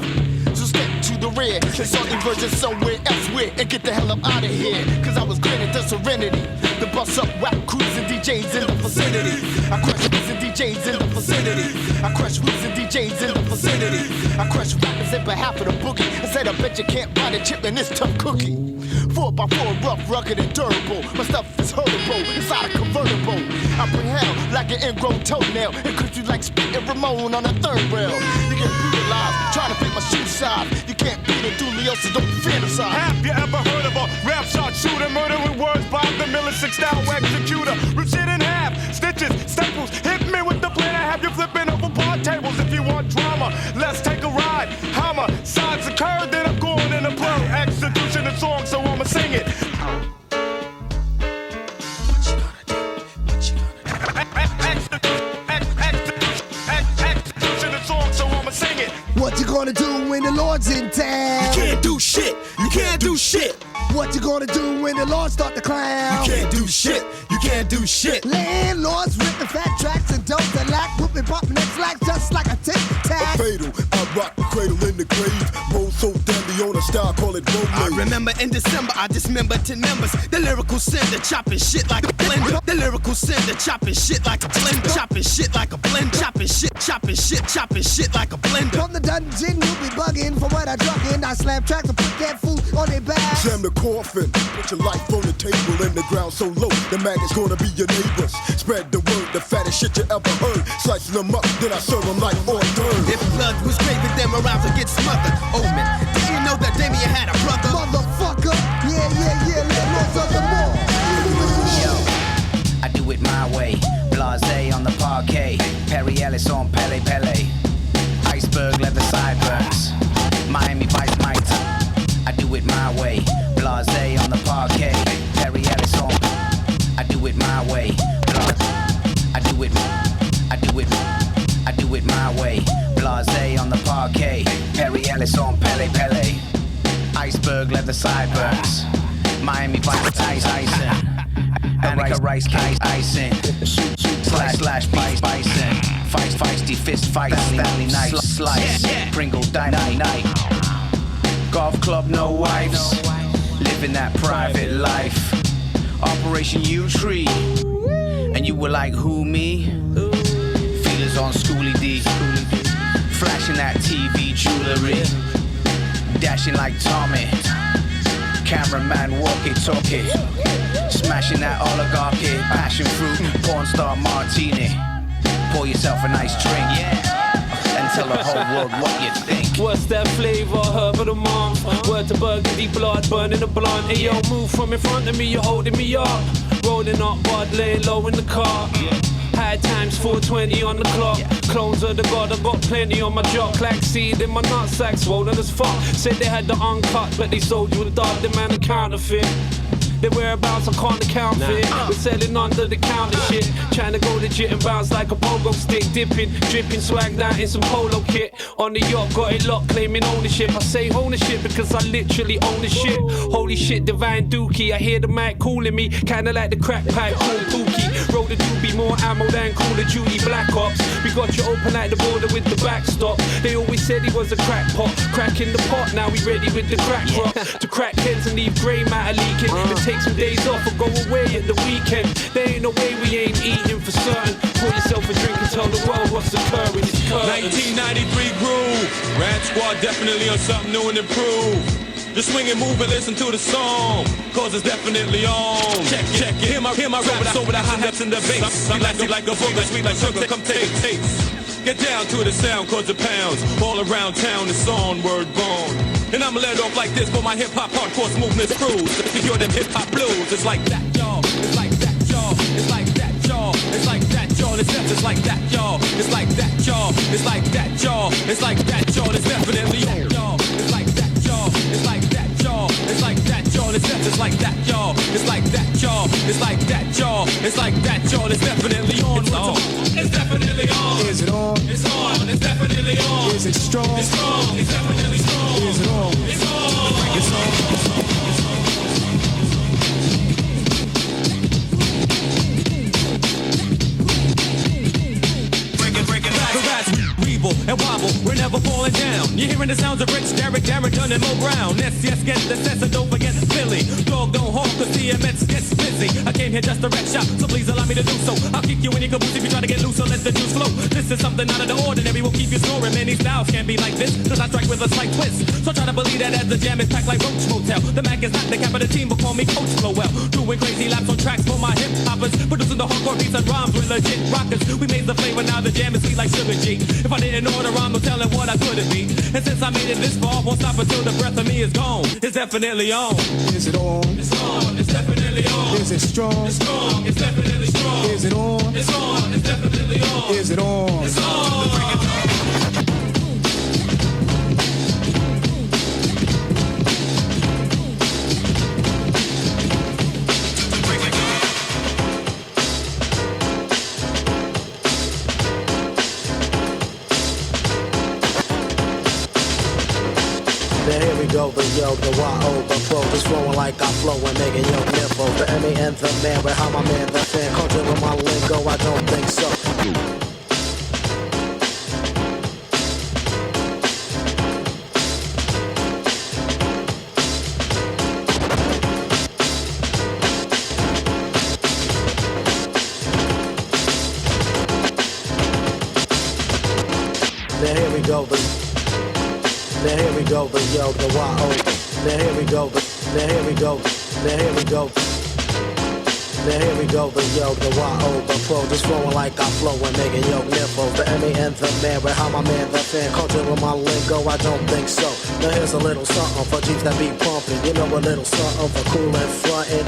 So step to the rear, it's on inversion somewhere elsewhere, and get the hell up out of here. Cause I was granted the serenity, the bus up, rap crews and DJs in the vicinity. I crush crews and DJs in the vicinity. I crush crews and DJs in the vicinity. I crush rappers in behalf of the boogie. I said I bet you can't buy the chip in this tough cookie. 4x4, rough, rugged, and durable. My stuff is horrible, inside a convertible. I bring hell like an ingrown toenail, and could you like spitting Ramon on a third rail? You get brutalized, trying to fit my shoe size. You can't beat it, Dulio, so don't fantasize. Have you ever heard of a rap shot shooter? Murder with words by the Miller 6-style executor. Rip shit in half, stitches, staples. Hit me with the plan, I have you flipping over bar tables. If you want drama, let's take a ride. Hammer, sides occur, then I'm going in a blow. Execution of song, so I'ma sing it. What you gonna do when the Lord's in town? You can't do shit, you can't do shit. What you gonna do when the Lord start to clown? You can't do shit, you can't do shit. Landlords rip the fat tracks and dope the lack, whooping popping next lack just like a tic-tac. Fatal, I rock the cradle in the grave. Roll so deadly on a style, call it roll. I remember in December, I dismembered 10 members. The lyrical sender chopping shit like a blender. The lyrical sender chopping shit like a blender. Chopping shit like a blender. Chopping shit like a blender. From the dungeon, you be bugging for what I drug in. I slam tracks and put that food on their back. Jam the coffin, put your life on the table in the ground so low. The maggot's gonna be your neighbors. Spread the word, the fattest shit you ever heard. Slicing them up, then I serve them like hors d'oeuvres. If blood was craving, then around to get smothered. Omen, did you know that Damien had a brother? Motherfucker, yeah, let us the more. Yo, I do it my way. Blase on the parquet. Perry Ellis on Pele Pele. Iceberg leather sideburns. Miami Vice Mike. I do it my way. Blase on the parquet. Perry Ellis on. I do it my way. I do it my way. Blase on the parquet. Perry Ellis on Pele Pele. Iceberg leather sideburns. Miami Vice icing. Annika Rice case icing. Slash bison. Feisty fist fight. Stanley Knife slice. Pringle dynamite. Golf club, no wives. Living that private life. Operation U-Tree. And you were like, who, me? Feelers on Schoolie D. Flashing that TV jewelry. Dashing like Tommy. Cameraman walkie-talkie. Smashing that oligarchy. Passion fruit, porn star Martini. Pour yourself a nice drink. And tell the whole world what you think. What's that flavor? Herb of the month. Word to burgundy blood, burning the blunt. Hey yo, move from in front of me, you're holding me up. Rolling up, bud, laying low in the car. High times 420 on the clock. Clones of the god, I got plenty on my jock. Like seed in my nutsack, swollen as fuck. Said they had the uncut, but they sold you a dog. The man a counterfeit. Their whereabouts I can't account for it. We're selling under the counter shit. Trying to go legit and bounce like a pogo stick. Dipping, dripping, swagged out in some polo kit. On the yacht, got it locked, claiming ownership. I say ownership because I literally own the shit. Holy shit, divine dookie. I hear the mic calling me, kinda like the crack pipe, cool dookie. Roll the doobie, more ammo than Call of Duty Black Ops. We got you open like the border with the backstop. They always said he was a crackpot. Cracking the pot, now we ready with the crack rock. To crack heads and leave grey matter leaking. Take some days off or go away at the weekend. There ain't no way we ain't eating for certain. Pour yourself a drink and tell the world what's occurring. It's current. 1993 groove. Rad Squad definitely on something new and improved. Just swing and move and listen to the song, cause it's definitely on. Check it. Hear my raps over the hi-hats and the bass. Sweet like a booger, sweet like sugar. Come take taste. Get down to the sound cause it pounds. All around town it's onward bound. And I'ma let off like this for my hip-hop hardcore smoothness cruise. If you're them hip-hop blues, it's like that, y'all. It's like that, y'all. It's like that, y'all. It's like that, y'all. It's like that, y'all. It's like that, y'all. It's like that, y'all. It's like that, y'all. It's definitely y'all. It's like that, y'all. It's like that, y'all. It's like that, y'all. It's like that, y'all. It's like that, y'all. It's like that, y'all. It's like that, y'all. It's definitely on. It's on. It's definitely on. Is it on? It's on. It's definitely on. Is it strong? It's strong. It's definitely strong. Is it on? It's on. It's on. And wobble, we're never falling down. You're hearing the sounds of Rich, Derek, Darren, Dunn, and Mo Brown. Yes, get the sense and don't forget Philly. Dog don't honk cause DMX gets busy. I came here just to wreck shop, so please allow me to do so. I'll kick you in your caboose if you try to get loose, so let the juice flow. This is something out of the ordinary, will keep you snoring. Many styles can't be like this, cause I strike with a slight twist. So try to believe that as the jam is packed like Roach Motel. The Mac is not the cap of the team, but call me Coach Flowell. Doing crazy laps on tracks for my hip hoppers. Producing the hardcore beats and rhymes with legit rockers. We made the flavor, now the jam is sweet like sugar G. If I didn't order, I'm no telling what I couldn't be. And since I made it this far, won't stop until the breath of me is gone. It's definitely on. Is it on? It's on. It's definitely on. Is it strong? It's strong. It's definitely strong. Is it on? It's on. It's definitely on. Is it on? It's on. The yo, the Y-O, the pro, just flowing like I flow and making yo nympho. The M-A-N, the man, but how my man, the fan, culture with my lingo, I don't think so. Now here we go, now here we go, the yo, the Y-O. Now here we go, now here we go, now here we go. Now here we go, the yo, the Y-O, the pro, just flowing like I flow and making yo nympho. The M-A-N, the man, but how my man, the fan, culture with my lingo, I don't think so. Now here's a little something for Jeeps that be pumping. You know a little something for cool and frontin'.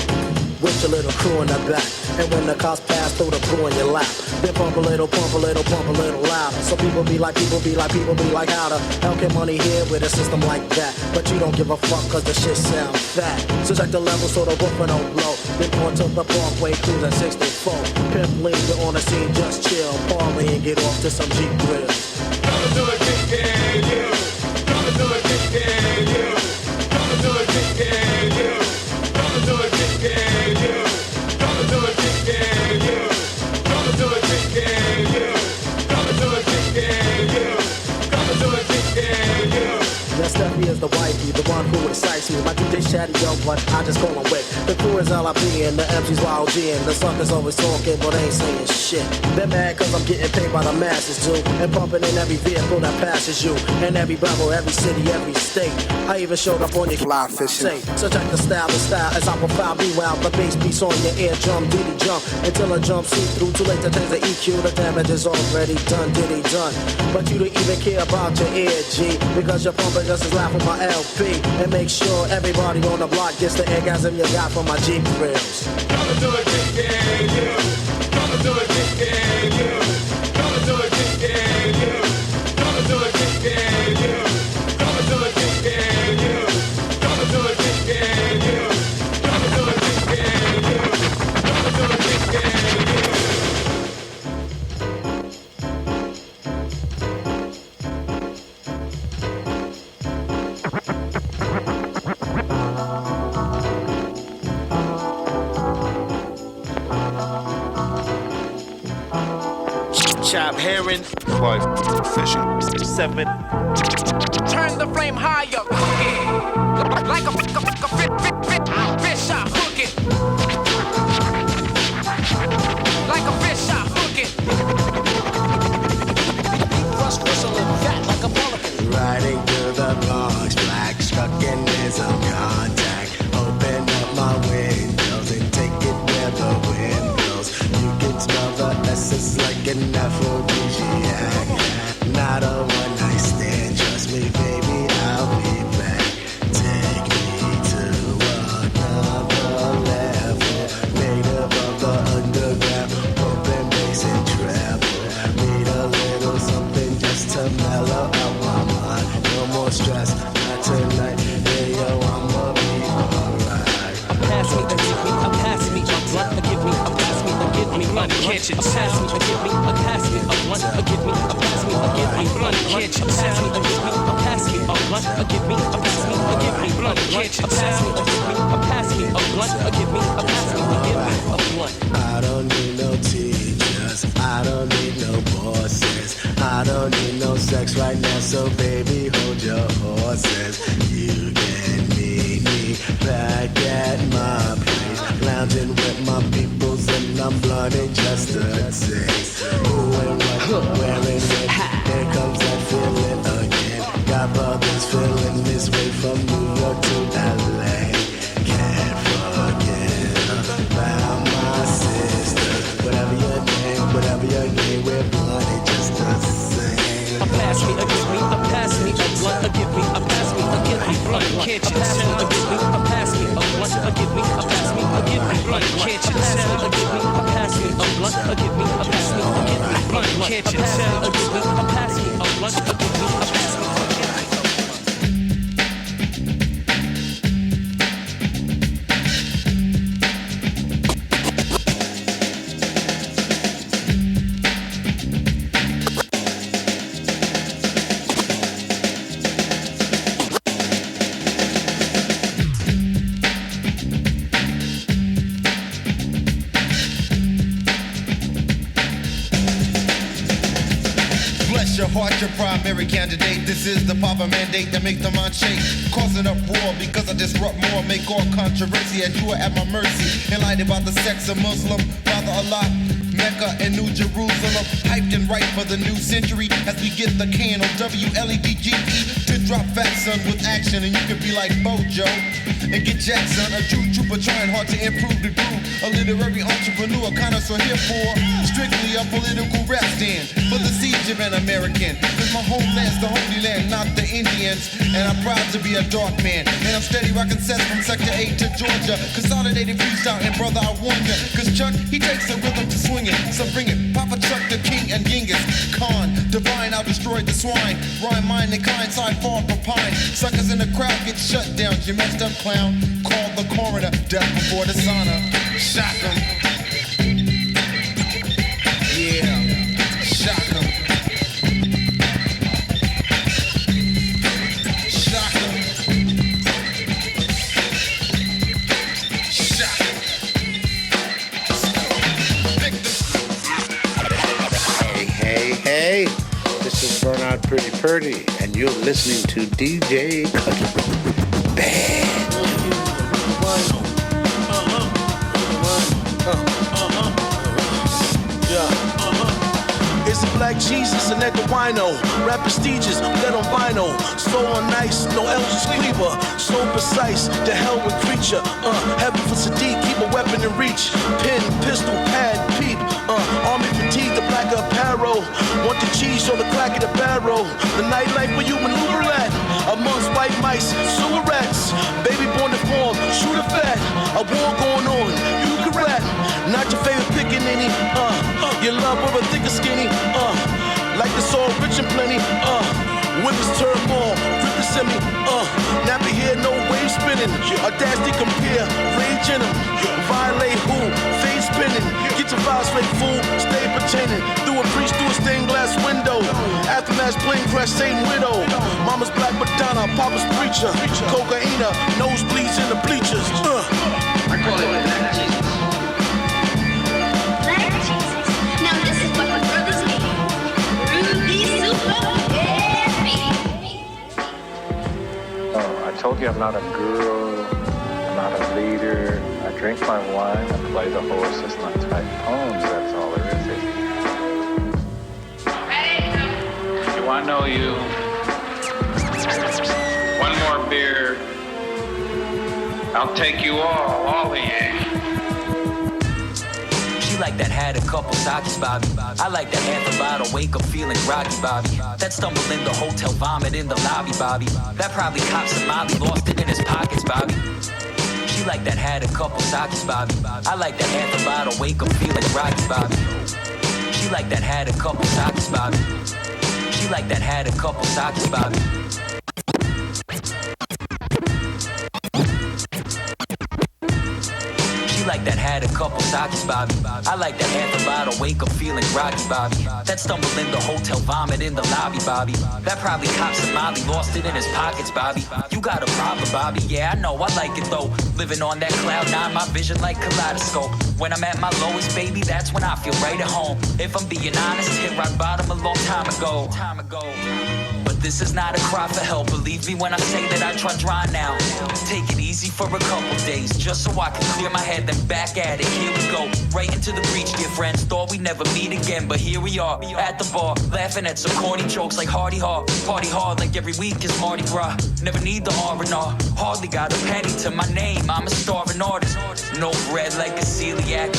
With your little crew in the back. And when the cops pass through the crew in your lap, then pump a little, pump a little, pump a little louder. So people be like, how the hell can money here with a system like that? But you don't give a fuck cause the shit sound fat. So check the level so the woofer don't blow. Then on to the Parkway, cruise at 64. Pimp lean, you're on the scene, just chill. Parlay and get off to some Jeep grills. Come to a kick you. Come to a kick you. Come to a kick you. Come to a kick you. Come to a kick you. Come to a kick you. Come to a kick you. Come to a kick you. That Steffi is the wifey, the one who excites me. My DJ chatty yo, but I just call him Wick. The crew is LIP and the MC's Wild G and the suckers always talking, but ain't saying shit. They're mad cause I'm getting paid by the masses too, and pumping in every vehicle that passes you, and every rebel, every city, every state. I even showed up on your fly fishing. So check the style as I profile, be wild. The bass beats on your eardrum, diddy jump until I jump see through. Too late to change the EQ, the damage is already done, diddy done. But you don't even care about your ear, G, because you're pumping just as loud for my LP. And make sure everybody on the block gets the orgasm you got from my Jeep grills. Come to a kick you. Come to a kick you. Come to a kick you. Come to a kick you. Come to a kick you. Come to a kick you. Come to a kick you. Come to a kick you. Chop herring, 5 fishing, 7. Turn the flame higher, cook it like a fish. I hook it like a fish. I hook it. Rush whistling fat like a pelican. Riding through the Bronx, black strucken is on contact. Open up my windows and take it where the wind blows. You can smell the essence like an aphrodisiac. Can't you pass me or give me a pass me a blunt or give me a pass me or give me blunt? Can't you pass me or give me a pass me a blunt or give me a pass me or give me blunt? Can't you pass me or give me a pass me a blunt or give me a pass me or give me a blunt? I don't need no teachers, I don't need no bosses, I don't need no sex right now, so baby hold your horses. You can meet me back at my place, lounging with my peoples and I'm blunting just to say who and what, where and when. Here comes that feeling again. Got brothers feeling this way from New York to LA. Can't forget about my sister. Whatever your name, we're blunting just the same. A pass me, a give me, a pass me, a blunt, a give me, a pass me, a give me blunt. Can't you tell? A give me, a pass me, a blunt, a give me, a pass me, a give me blunt. Can't you tell? A give me, a pass me, a blunt, a give me, a pass me, a give me blunt. Can't you tell? A give me, a pass me, a blunt, a give me, a pass me, a give me blunt. Your heart, your primary candidate. This is the proper mandate that makes the mind shake. Causing uproar because I disrupt more. Make all controversy as you are at my mercy. Enlightened by the sex of Muslim, Father Allah, Mecca and New Jerusalem. Hyped and right for the new century as we get the KNOWLEDGE to drop fat son with action. And you can be like Bojo and get Jackson, a true trooper trying hard to improve the groove. A literary entrepreneur, connoisseur here for strictly a political rap stand for the siege of an American. Cause my homeland's the holy land, not the Indians. And I'm proud to be a dark man. And I'm steady rocking sets from Sector 8 to Georgia. Consolidated freestyle, and brother, I warn ya. Cause Chuck, he takes the rhythm to swing it. So bring it, Papa Chuck, the king and Genghis Khan. Divine, I'll destroy the swine. Rhyme, mine, and kind, side far from pine. Suckers in the crowd get shut down. You messed up, clown. Call the coroner, death before dishonor. Shock 'em. Yeah, shock 'em. Shock 'em. Shock 'em. Hey, this is Bernard Pretty Purdy, and you're listening to DJ Cutler. Bad. It's a black Jesus and Edgar Wino. Rap prestigious, dead on vinyl. So on nice, no Elvis Cleaver. So precise, the hell with creature. Heavy for Sadiq, keep a weapon in reach. Pin, pistol, pad, peep. Army fatigue, the black apparel. Want the cheese or the crack of the barrel. The nightlife where you maneuver at. Amongst white mice, sewer rats. Baby born to form, shoot a fat. A war going on, you can rap. Not your favorite pickaninny, your love of a thick or skinny, like the soul rich and plenty, with his turmoil, rip the semi, nappy hair, no wave spinning, audacity compare, rage in him, violate who, fade spinning, get your vibes straight fool, stay pretending, through a priest, through a stained glass window, aftermath plane crash, Satan widow, mama's black Madonna, papa's preacher, cocaina, nosebleeds in the bleachers, I call it black Jesus. I told you I'm not a guru, I'm not a leader. I drink my wine, I play the horses, and I type poems, that's all there is. Do I know you? One more beer, I'll take you all of you. She like that had a couple socks, Bobby. I like that half a bottle, wake up feeling groggy, Bobby. That stumble in the hotel, vomit in the lobby, Bobby. That probably cops and Molly lost it in his pockets, Bobby. She like that had a couple socks, Bobby. I like that half a bottle, wake up feeling groggy, Bobby. She like that had a couple socks, Bobby. She like that had a couple socks, Bobby. She like that had had a couple sakis, Bobby. I like to half a bottle, wake up feeling groggy, Bobby. That stumble in the hotel, vomit in the lobby, Bobby. That probably cops some Molly, lost it in his pockets, Bobby. You got a problem, Bobby, yeah, I know, I like it though. Living on that cloud nine, my vision like kaleidoscope. When I'm at my lowest, baby, that's when I feel right at home. If I'm being honest, hit rock bottom a long time ago. But this is not a cry for help. Believe me when I say that I try dry now. Take it easy for a couple days, just so I can clear my head, then back at it. Here we go, right into the breach, dear friends. Thought we'd never meet again, but here we are, at the bar, laughing at some corny jokes like Hardy Hard. Party hard like every week is Mardi Gras. Never need the R&R, hardly got a penny to my name. I'm a starving artist, no bread like a celiac.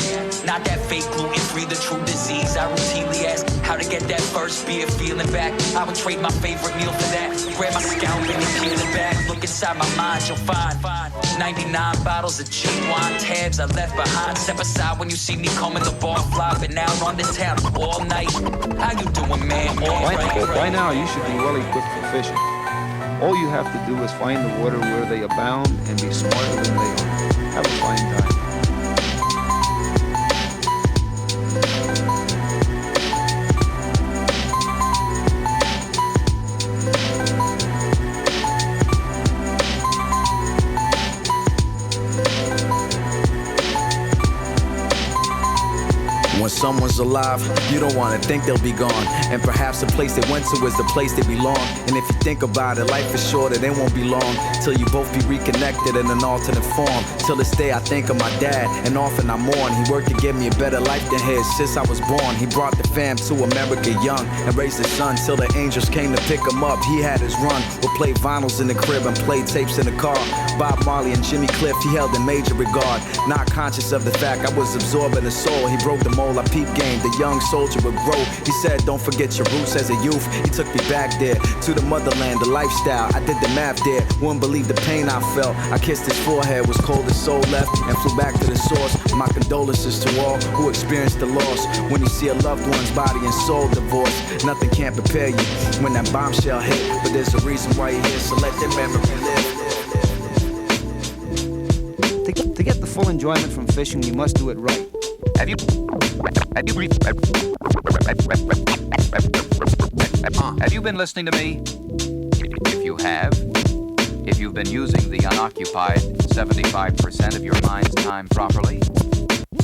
Not that fake gluten-free, the true disease. I routinely ask how to get that first beer feeling back. I would trade my favorite meal for that. Grab my scalp and peel it back. Look inside my mind, you'll find 99 bottles of cheap wine, tabs I left behind. Step aside when you see me coming the bar, flopping out on the town all night. How you doing, man? By now, you should be well equipped for fishing. All you have to do is find the water where they abound and be smarter than they are. Have a fine time. When someone's alive, you don't want to think they'll be gone. And perhaps the place they went to is the place they belong. And if you think about it, life is short and it won't be long till you both be reconnected in an alternate form. Till this day I think of my dad and often I mourn. He worked to give me a better life than his since I was born. He brought the fam to America young and raised his son till the angels came to pick him up. He had his run, would play vinyls in the crib and play tapes in the car. Bob Marley and Jimmy Cliff he held in major regard. Not conscious of the fact I was absorbing his soul. He broke the mold, I peep game, the young soldier would grow. He said don't forget your roots as a youth. He took me back there to the motherland, the lifestyle. I did the math there, wouldn't believe the pain I felt. I kissed his forehead, was cold as soul left and flew back to the source. My condolences to all who experienced the loss. When you see a loved one's body and soul divorced, nothing can prepare you when that bombshell hit. But there's a reason why you're here, so let that memory live. To get the full enjoyment from fishing, you must do it right. Have you been listening to me? If you have, if you've been using the unoccupied 75% of your mind's time properly,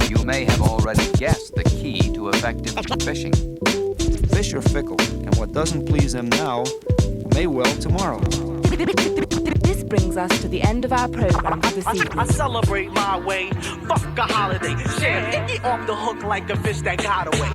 you may have already guessed the key to effective fishing. Fish are fickle, and what doesn't please them now may well tomorrow. This brings us to the end of our program for this evening. I celebrate my way, fuck a holiday. Shit, get off the hook like a fish that got away.